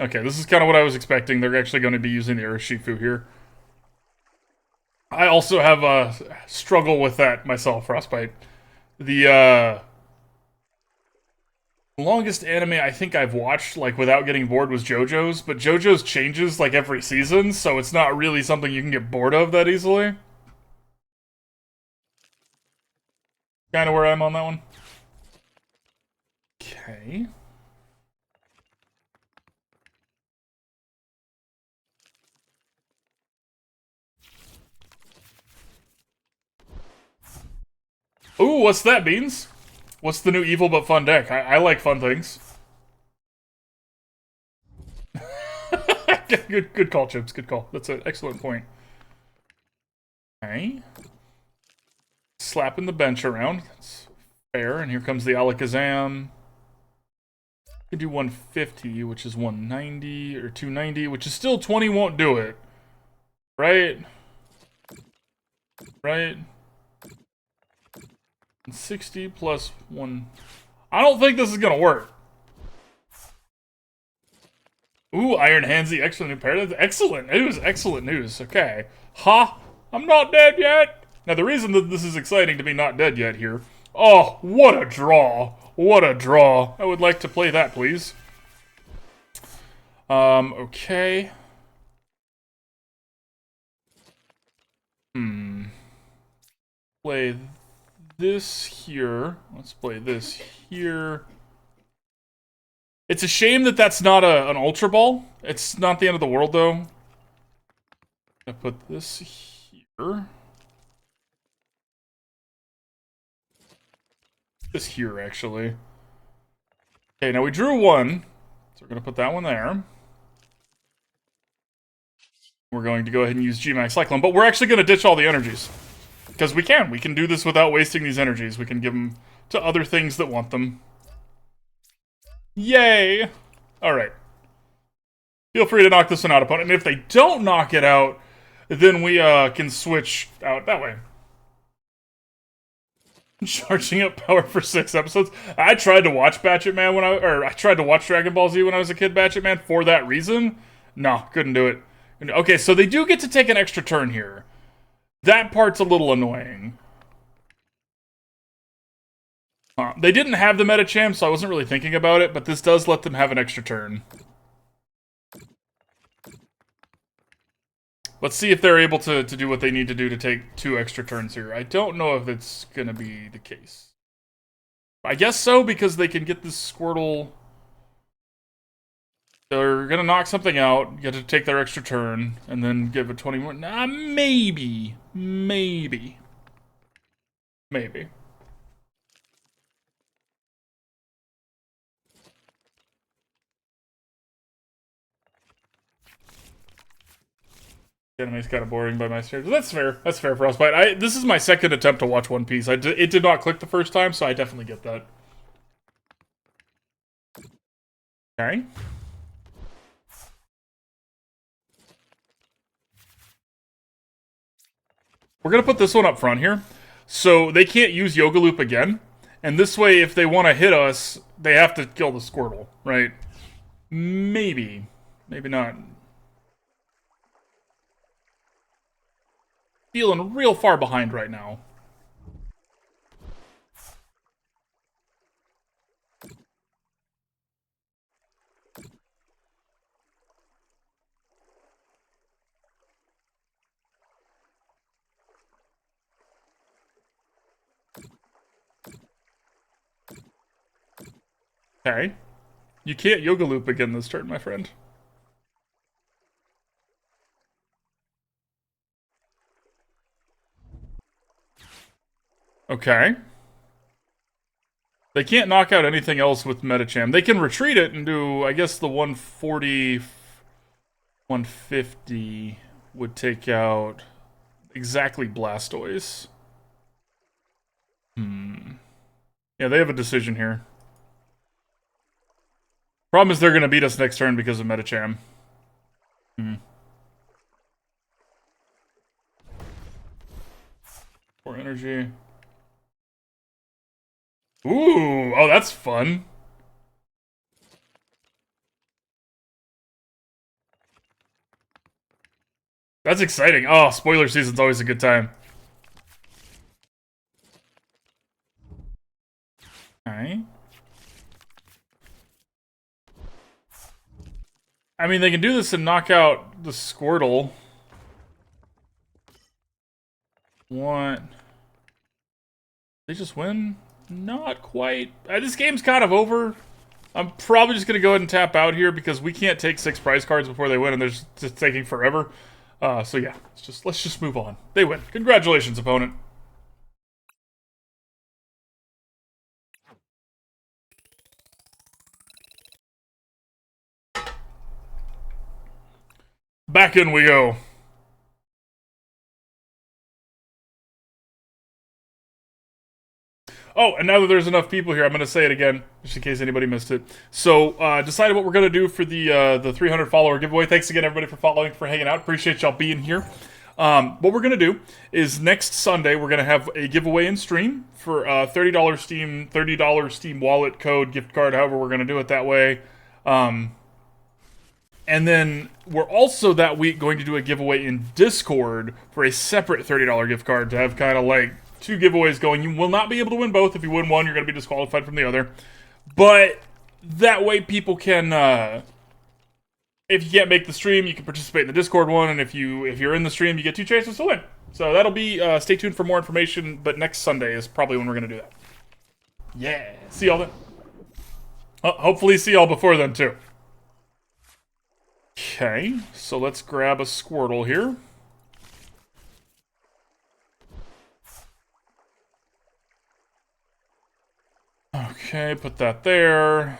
Okay, this is kind of what I was expecting. They're actually going to be using the Urshifu here. I also have a struggle with that myself, Frostbite. The longest anime I think I've watched, like, without getting bored was JoJo's, but JoJo's changes, like, every season, so it's not really something you can get bored of that easily. Kind of where I'm on that one. Okay. Ooh, what's that, Beans? What's the new evil but fun deck? I like fun things. Good call, Chips. Good call. That's an excellent point. Okay. Slapping the bench around. That's fair. And here comes the Alakazam. Could do 150, which is 190, or 290, which is still 20 won't do it. Right? Right? 60 plus 1. I don't think this is gonna work. Ooh, Iron Handsy, extra new pair. That's excellent. It was excellent news. Okay. Ha! I'm not dead yet! Now, the reason that this is exciting to be not dead yet here... Oh, what a draw! What a draw. I would like to play that, please. Okay. Play this here. Let's play this here. It's a shame that that's not an Ultra Ball. It's not the end of the world, though. I put this here. This here, actually. Okay, now we drew one. So we're going to put that one there. We're going to go ahead and use GMAX Cyclone, but we're actually going to ditch all the energies. Because we can. We can do this without wasting these energies. We can give them to other things that want them. Yay! Alright. Feel free to knock this one out, opponent. And if they don't knock it out, then we can switch out that way. Charging up power for 6 episodes. I tried to watch Batchet Man when I tried to watch Dragon Ball Z when I was a kid, Batchet Man, for that reason. No, couldn't do it. Okay, so they do get to take an extra turn here. That part's a little annoying. They didn't have the Medicham, so I wasn't really thinking about it, but this does let them have an extra turn. Let's see if they're able to do what they need to do to take 2 extra turns here. I don't know if it's going to be the case. I guess so, because they can get this Squirtle. They're going to knock something out, get to take their extra turn, and then give it 20 more. Nah, maybe. Maybe. Maybe. Anime's kind of boring by my standards. That's fair. That's fair, Frostbite. This is my second attempt to watch One Piece. It did not click the first time, so I definitely get that. Okay. We're going to put this one up front here. So they can't use Yoga Loop again. And this way, if they want to hit us, they have to kill the Squirtle, right? Maybe. Maybe not. Feeling real far behind right now. Okay. You can't Yoga Loop again this turn, my friend. Okay. They can't knock out anything else with Medicham. They can retreat it and do, I guess, the 140, 150 would take out exactly Blastoise. Yeah, they have a decision here. Problem is they're going to beat us next turn because of Medicham. More energy. Ooh, oh, that's fun. That's exciting. Oh, spoiler season's always a good time. Okay. I mean, they can do this and knock out the Squirtle. What? They just win? Not quite. This game's kind of over. I'm probably just going to go ahead and tap out here because we can't take 6 prize cards before they win, and they're just taking forever. So yeah, let's just move on. They win. Congratulations, opponent. Back in we go. Oh, and now that there's enough people here, I'm going to say it again, just in case anybody missed it. So, decided what we're going to do for the 300 follower giveaway. Thanks again, everybody, for following, for hanging out. Appreciate y'all being here. What we're going to do is next Sunday, we're going to have a giveaway in stream for $30 Steam wallet code, gift card, however we're going to do it that way. And then we're also that week going to do a giveaway in Discord for a separate $30 gift card to have kind of like 2 giveaways going. You will not be able to win both. If you win one, you're going to be disqualified from the other. But that way people can If you can't make the stream, you can participate in the Discord one, and if you're in the stream, you get 2 chances to win. So that'll be, stay tuned for more information, but next Sunday is probably when we're going to do that. Yeah, see y'all then. Hopefully see y'all before then, too. Okay, so let's grab a Squirtle here. Okay, put that there.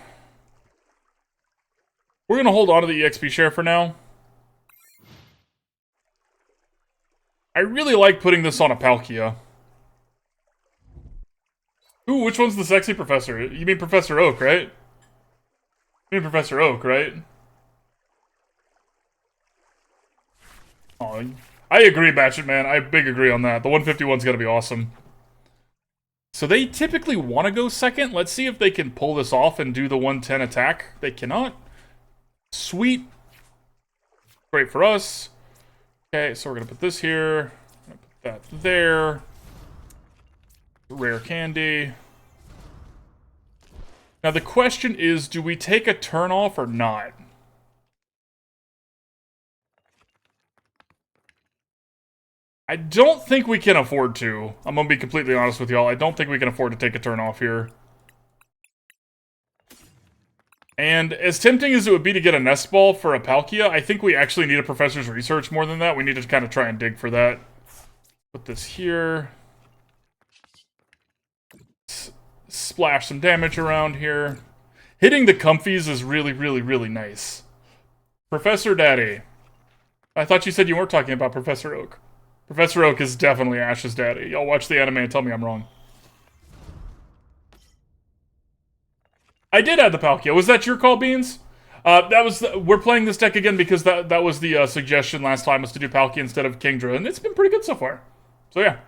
We're going to hold on to the EXP share for now. I really like putting this on a Palkia. Ooh, which one's the sexy professor? You mean Professor Oak, right? You mean Professor Oak, right? Oh, I agree, Batchet Man. I big agree on that. The 151's gonna be awesome. So they typically want to go second. Let's see if they can pull this off and do the 110 attack. They cannot. Sweet. Great for us. Okay, so we're gonna put this here. Put that there. Rare Candy. Now the question is, do we take a turn off or not? I don't think we can afford to. I'm gonna be completely honest with y'all. I don't think we can afford to take a turn off here. And as tempting as it would be to get a Nest Ball for a Palkia, I think we actually need a Professor's Research more than that. We need to kind of try and dig for that. Put this here. Splash some damage around here. Hitting the comfies is really, really, really nice. Professor Daddy. I thought you said you weren't talking about Professor Oak. Professor Oak is definitely Ash's daddy. Y'all watch the anime and tell me I'm wrong. I did add the Palkia. Was that your call, Beans? We're playing this deck again because that was the suggestion last time, was to do Palkia instead of Kingdra, and it's been pretty good so far. So yeah.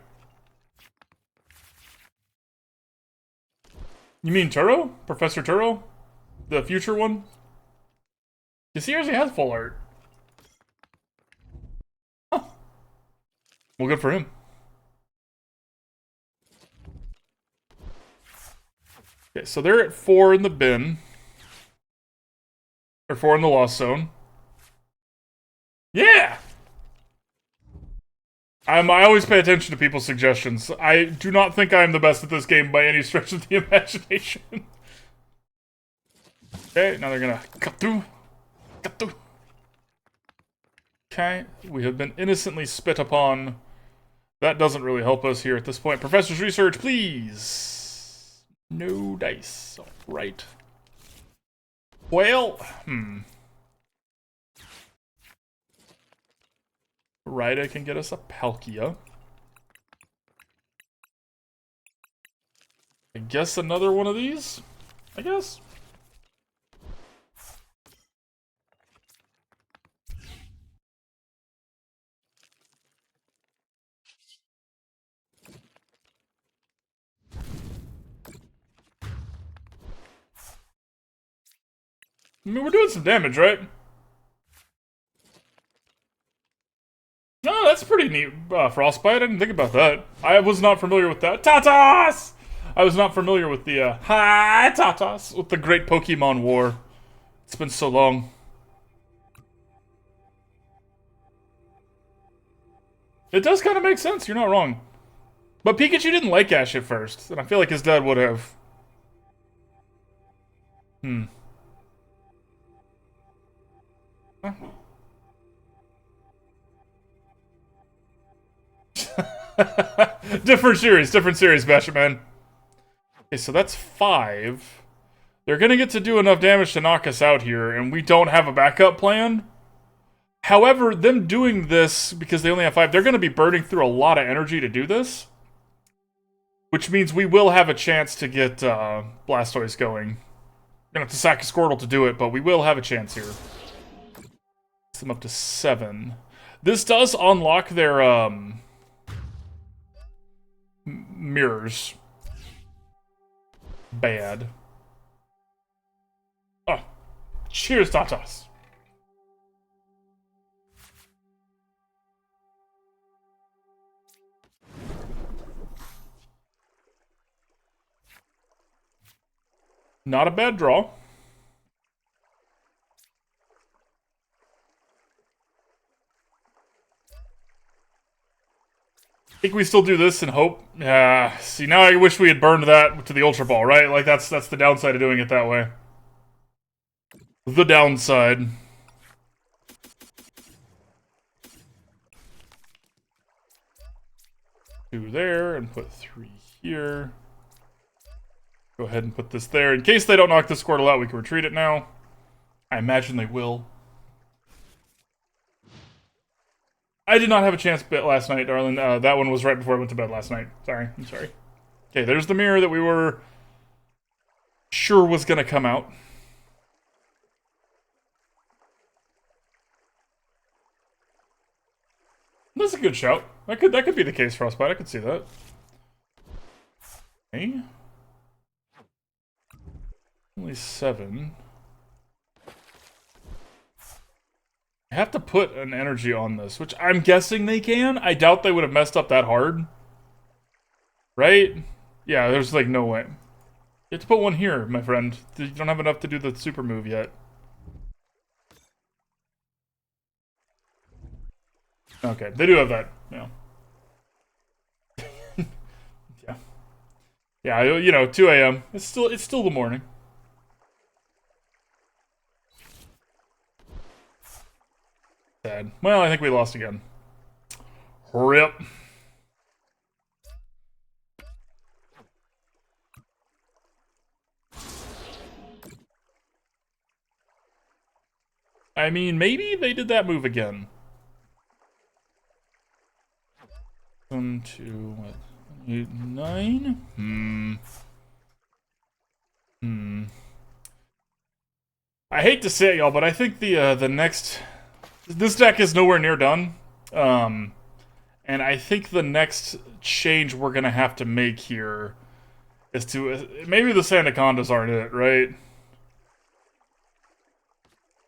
You mean Turo? Professor Turo? The future one? You see, he has full art. Huh. Well, good for him. Okay, so they're at 4 in the bin. Or 4 in the lost zone. Yeah! I always pay attention to people's suggestions. I do not think I am the best at this game by any stretch of the imagination. Okay, now they're gonna cut through. Cut through. Okay, we have been innocently spit upon. That doesn't really help us here at this point. Professor's Research, please! No dice. Alright. Well, Irida can get us a Palkia. I guess another one of these? I guess? I mean, we're doing some damage, right? No, that's pretty neat, Frostbite. I didn't think about that. I was not familiar with that. Tatas! I was not familiar with the, hi, Tatas! With the great Pokemon War. It's been so long. It does kind of make sense, you're not wrong. But Pikachu didn't like Ash at first, and I feel like his dad would have. Huh. different series, Basher Man. Okay, so that's 5. They're gonna get to do enough damage to knock us out here, and we don't have a backup plan. However, them doing this, because they only have 5, they're gonna be burning through a lot of energy to do this. Which means we will have a chance to get Blastoise going. We're gonna have to sack a Squirtle to do it, but we will have a chance here. Get them up to 7. This does unlock their mirrors. Bad. Oh, cheers, Tatas. Not a bad draw. think we still do this and hope. See, now I wish we had burned that to the Ultra Ball, right? Like, that's the downside of doing it that way. The downside. Two there, and put 3 here. Go ahead and put this there. In case they don't knock this Squirtle out, we can retreat it now. I imagine they will. I did not have a chance bit last night, darling. That one was right before I went to bed last night. Sorry, I'm sorry. Okay, there's the mirror that we were sure was going to come out. That's a good shout. That could be the case, Frostbite. I could see that. Okay. Only 7. I have to put an energy on this, which I'm guessing they can. I doubt they would have messed up that hard. Right? Yeah, there's like no way. You have to put one here, my friend. You don't have enough to do the super move yet. Okay, they do have that, yeah. Yeah. Yeah, you know, 2 a.m. It's still the morning. Sad. Well, I think we lost again. RIP. I mean, maybe they did that move again. 1, 2, what? 8, 9? I hate to say it, y'all, but I think the next... This deck is nowhere near done. And I think the next change we're going to have to make here is to... maybe the Sandacondas aren't it, right?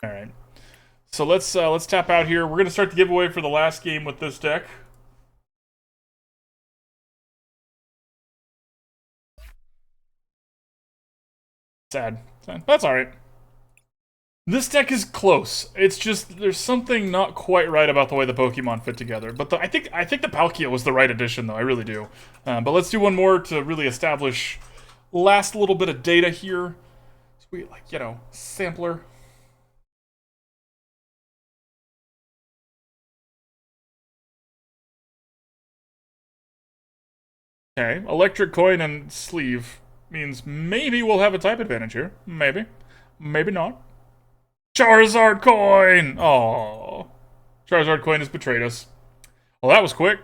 Alright. So let's tap out here. We're going to start the giveaway for the last game with this deck. Sad. That's alright. This deck is close. It's just, there's something not quite right about the way the Pokemon fit together. But I think the Palkia was the right addition, though. I really do. But let's do one more to really establish last little bit of data here. Sweet, like, you know, sampler. Okay, electric coin and sleeve means maybe we'll have a type advantage here. Maybe. Maybe not. Charizard coin! Aww. Charizard coin has betrayed us. Well, that was quick.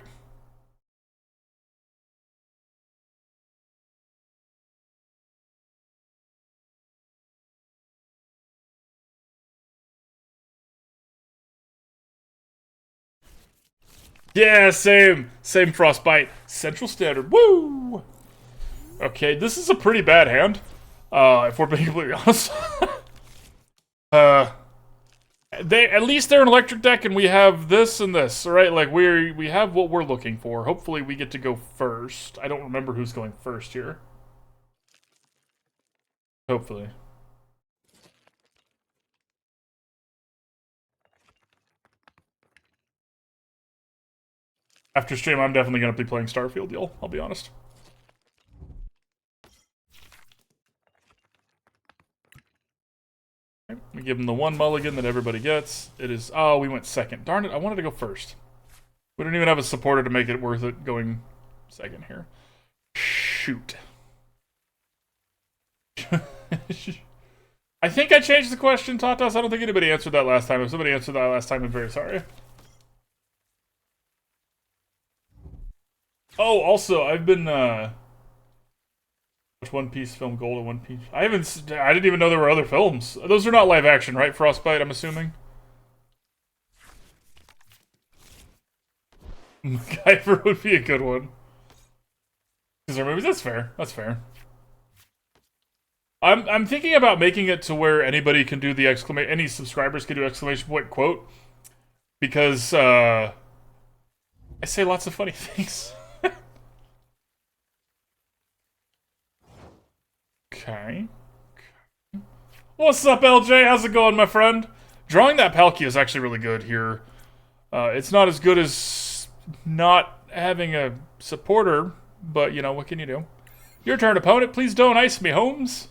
Yeah, same Frostbite. Central Standard. Woo! Okay, this is a pretty bad hand. If we're being completely honest. At least they're an electric deck, and we have this and this, right? Like we have what we're looking for. Hopefully, we get to go first. I don't remember who's going first here. Hopefully. After stream, I'm definitely going to be playing Starfield, y'all. I'll be honest. Okay, we give him the one mulligan that everybody gets. It is... oh, we went second. Darn it, I wanted to go first. We don't even have a supporter to make it worth it going second here. Shoot. I think I changed the question, Tatas. I don't think anybody answered that last time. If somebody answered that last time, I'm very sorry. Oh, also, I've been, watch One Piece film Gold and One Piece. I didn't even know there were other films. Those are not live action, right, Frostbite, I'm assuming? MacGyver would be a good one. Because they're movies, that's fair, that's fair. I'm thinking about making it to where anybody can do the any subscribers can do exclamation point quote. Because, I say lots of funny things. Okay. What's up, LJ? How's it going, my friend? Drawing that Palkia is actually really good here. It's not as good as not having a supporter, but, you know, what can you do? Your turn, opponent. Please don't ice me, Holmes.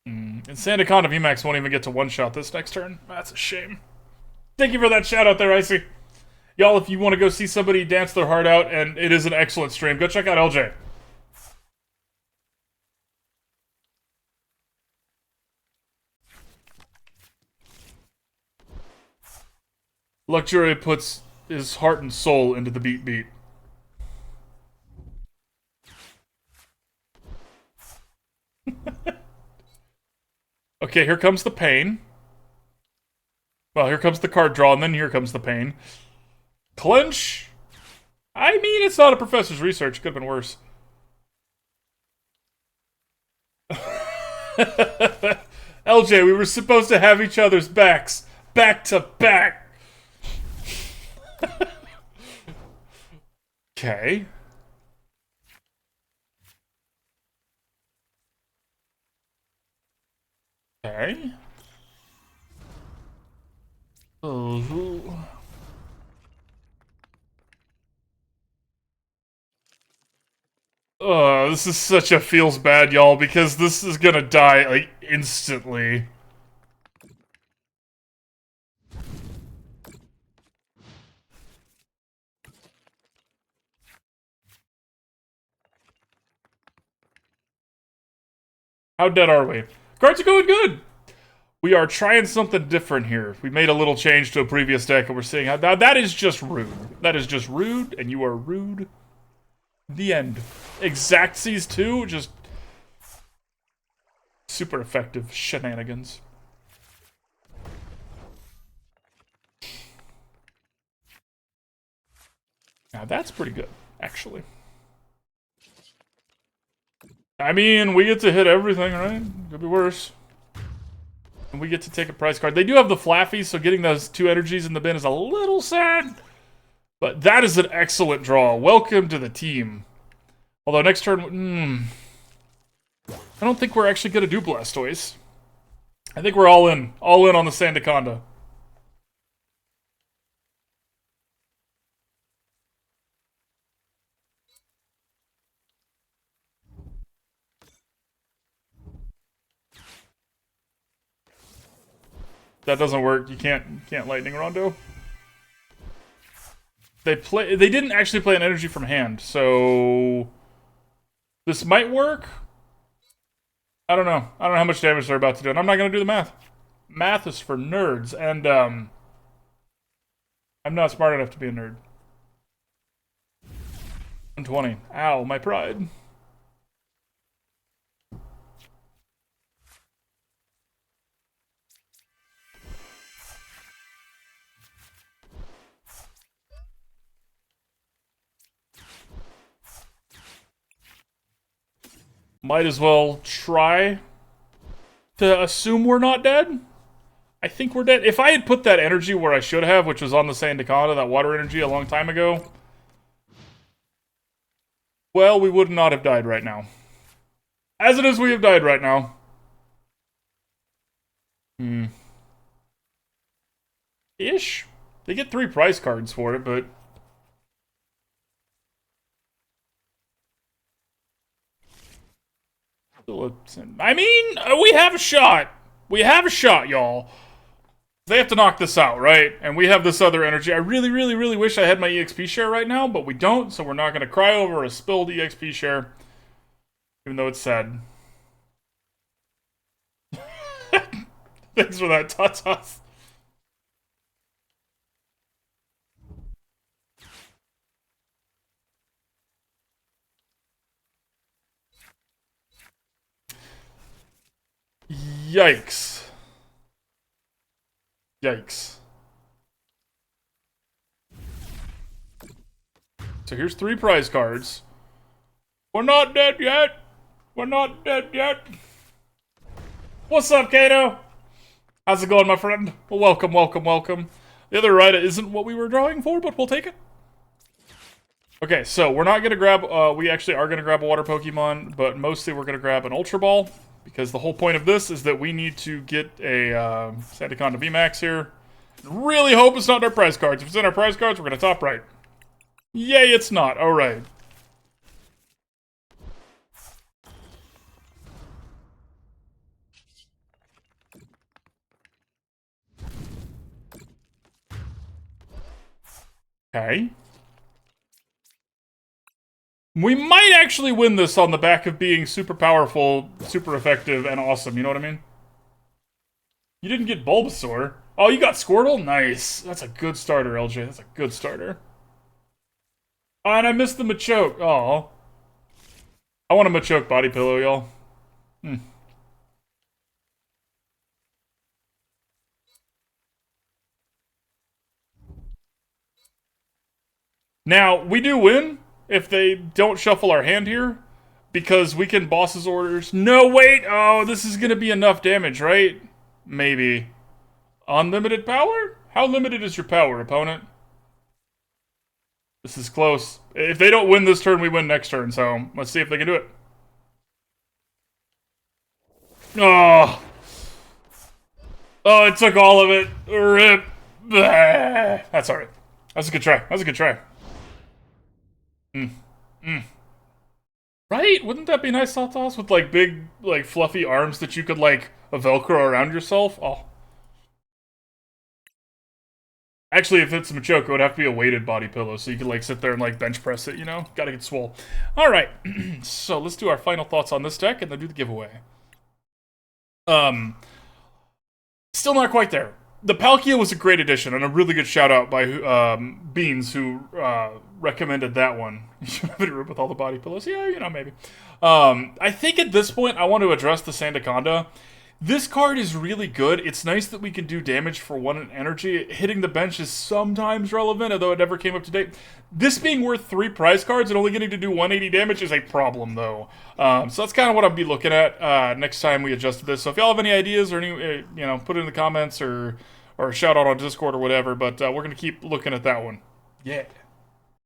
And Sandaconda VMAX won't even get to one-shot this next turn. That's a shame. Thank you for that shout-out there, Icy. Y'all, if you want to go see somebody dance their heart out, and it is an excellent stream, go check out LJ. Luxury puts his heart and soul into the beat. Okay, here comes the pain. Well, here comes the card draw, and then here comes the pain. Clinch? I mean, it's not a professor's research. Could have been worse. LJ, we were supposed to have each other's backs. Back to back. Okay. Okay. Oh. This is such a feels bad, y'all, because this is gonna die, like, instantly. How dead are we? Cards are going good! We are trying something different here. We made a little change to a previous deck, and we're seeing how... That is just rude. That is just rude, and you are rude. The end. Exact Seas 2, just... super effective shenanigans. Now that's pretty good, actually. I mean, we get to hit everything, right? Could be worse. And we get to take a prize card. They do have the Flaffy, so getting those 2 energies in the bin is a little sad. But that is an excellent draw. Welcome to the team. Although next turn... I don't think we're actually going to do Blastoise. I think we're all in. All in on the Sandaconda. That doesn't work. You can't Lightning Rondo. They didn't actually play an energy from hand, so this might work. I don't know. I don't know how much damage they're about to do, and I'm not gonna do the math. Math is for nerds, and I'm not smart enough to be a nerd. 120. Ow, my pride. Might as well try to assume we're not dead. I think we're dead. If I had put that energy where I should have, which was on the Sandaconda, that water energy a long time ago, well, we would not have died right now. As it is, we have died right now. Ish. They get 3 prize cards for it, but... I mean, we have a shot. We have a shot, y'all. They have to knock this out, right? And we have this other energy. I really, really, really wish I had my EXP share right now, but we don't, so we're not going to cry over a spilled EXP share. Even though it's sad. Thanks for that, Tatas. Yikes. Yikes. So here's 3 prize cards. We're not dead yet. We're not dead yet. What's up, Kato? How's it going, my friend? Well, welcome, welcome, welcome. The other Irida isn't what we were drawing for, but we'll take it. Okay, so we're not going to grab... we actually are going to grab a water Pokemon, but mostly we're going to grab an Ultra Ball. Because the whole point of this is that we need to get a Sandaconda VMAX here. Really hope it's not in our prize cards. If it's in our prize cards, we're going to top right. Yay, it's not. All right. Okay. We might actually win this on the back of being super powerful, super effective, and awesome. You know what I mean? You didn't get Bulbasaur. Oh, you got Squirtle? Nice. That's a good starter, LJ. That's a good starter. Oh, and I missed the Machoke. Oh. I want a Machoke body pillow, y'all. Now, we do win if they don't shuffle our hand here, because we can boss's orders. No, wait! Oh, this is gonna be enough damage, right? Maybe. Unlimited power? How limited is your power, opponent? This is close. If they don't win this turn, we win next turn, so let's see if they can do it. Oh! Oh, it took all of it. Rip. That's alright. That's a good try. That's a good try. Right? Wouldn't that be nice, Saltos? With, like, big, like, fluffy arms that you could, like, Velcro around yourself? Oh. Actually, if it's a Machoke, it would have to be a weighted body pillow, so you could, like, sit there and, like, bench press it, you know? Gotta get swole. Alright, so let's do our final thoughts on this deck, and then do the giveaway. Still not quite there. The Palkia was a great addition, and a really good shout-out by Beans, who recommended that one. You should have a room with all the body pillows. Yeah, you know, maybe. I think at this point, I want to address the Sandaconda. This card is really good. It's nice that we can do damage for 1 energy. Hitting the bench is sometimes relevant, although it never came up to date. This being worth 3 prize cards and only getting to do 180 damage is a problem, though. So that's kind of what I'll be looking at next time we adjust this. So if y'all have any ideas or any, you know, put it in the comments or shout out on Discord or whatever. But we're going to keep looking at that one. Yeah.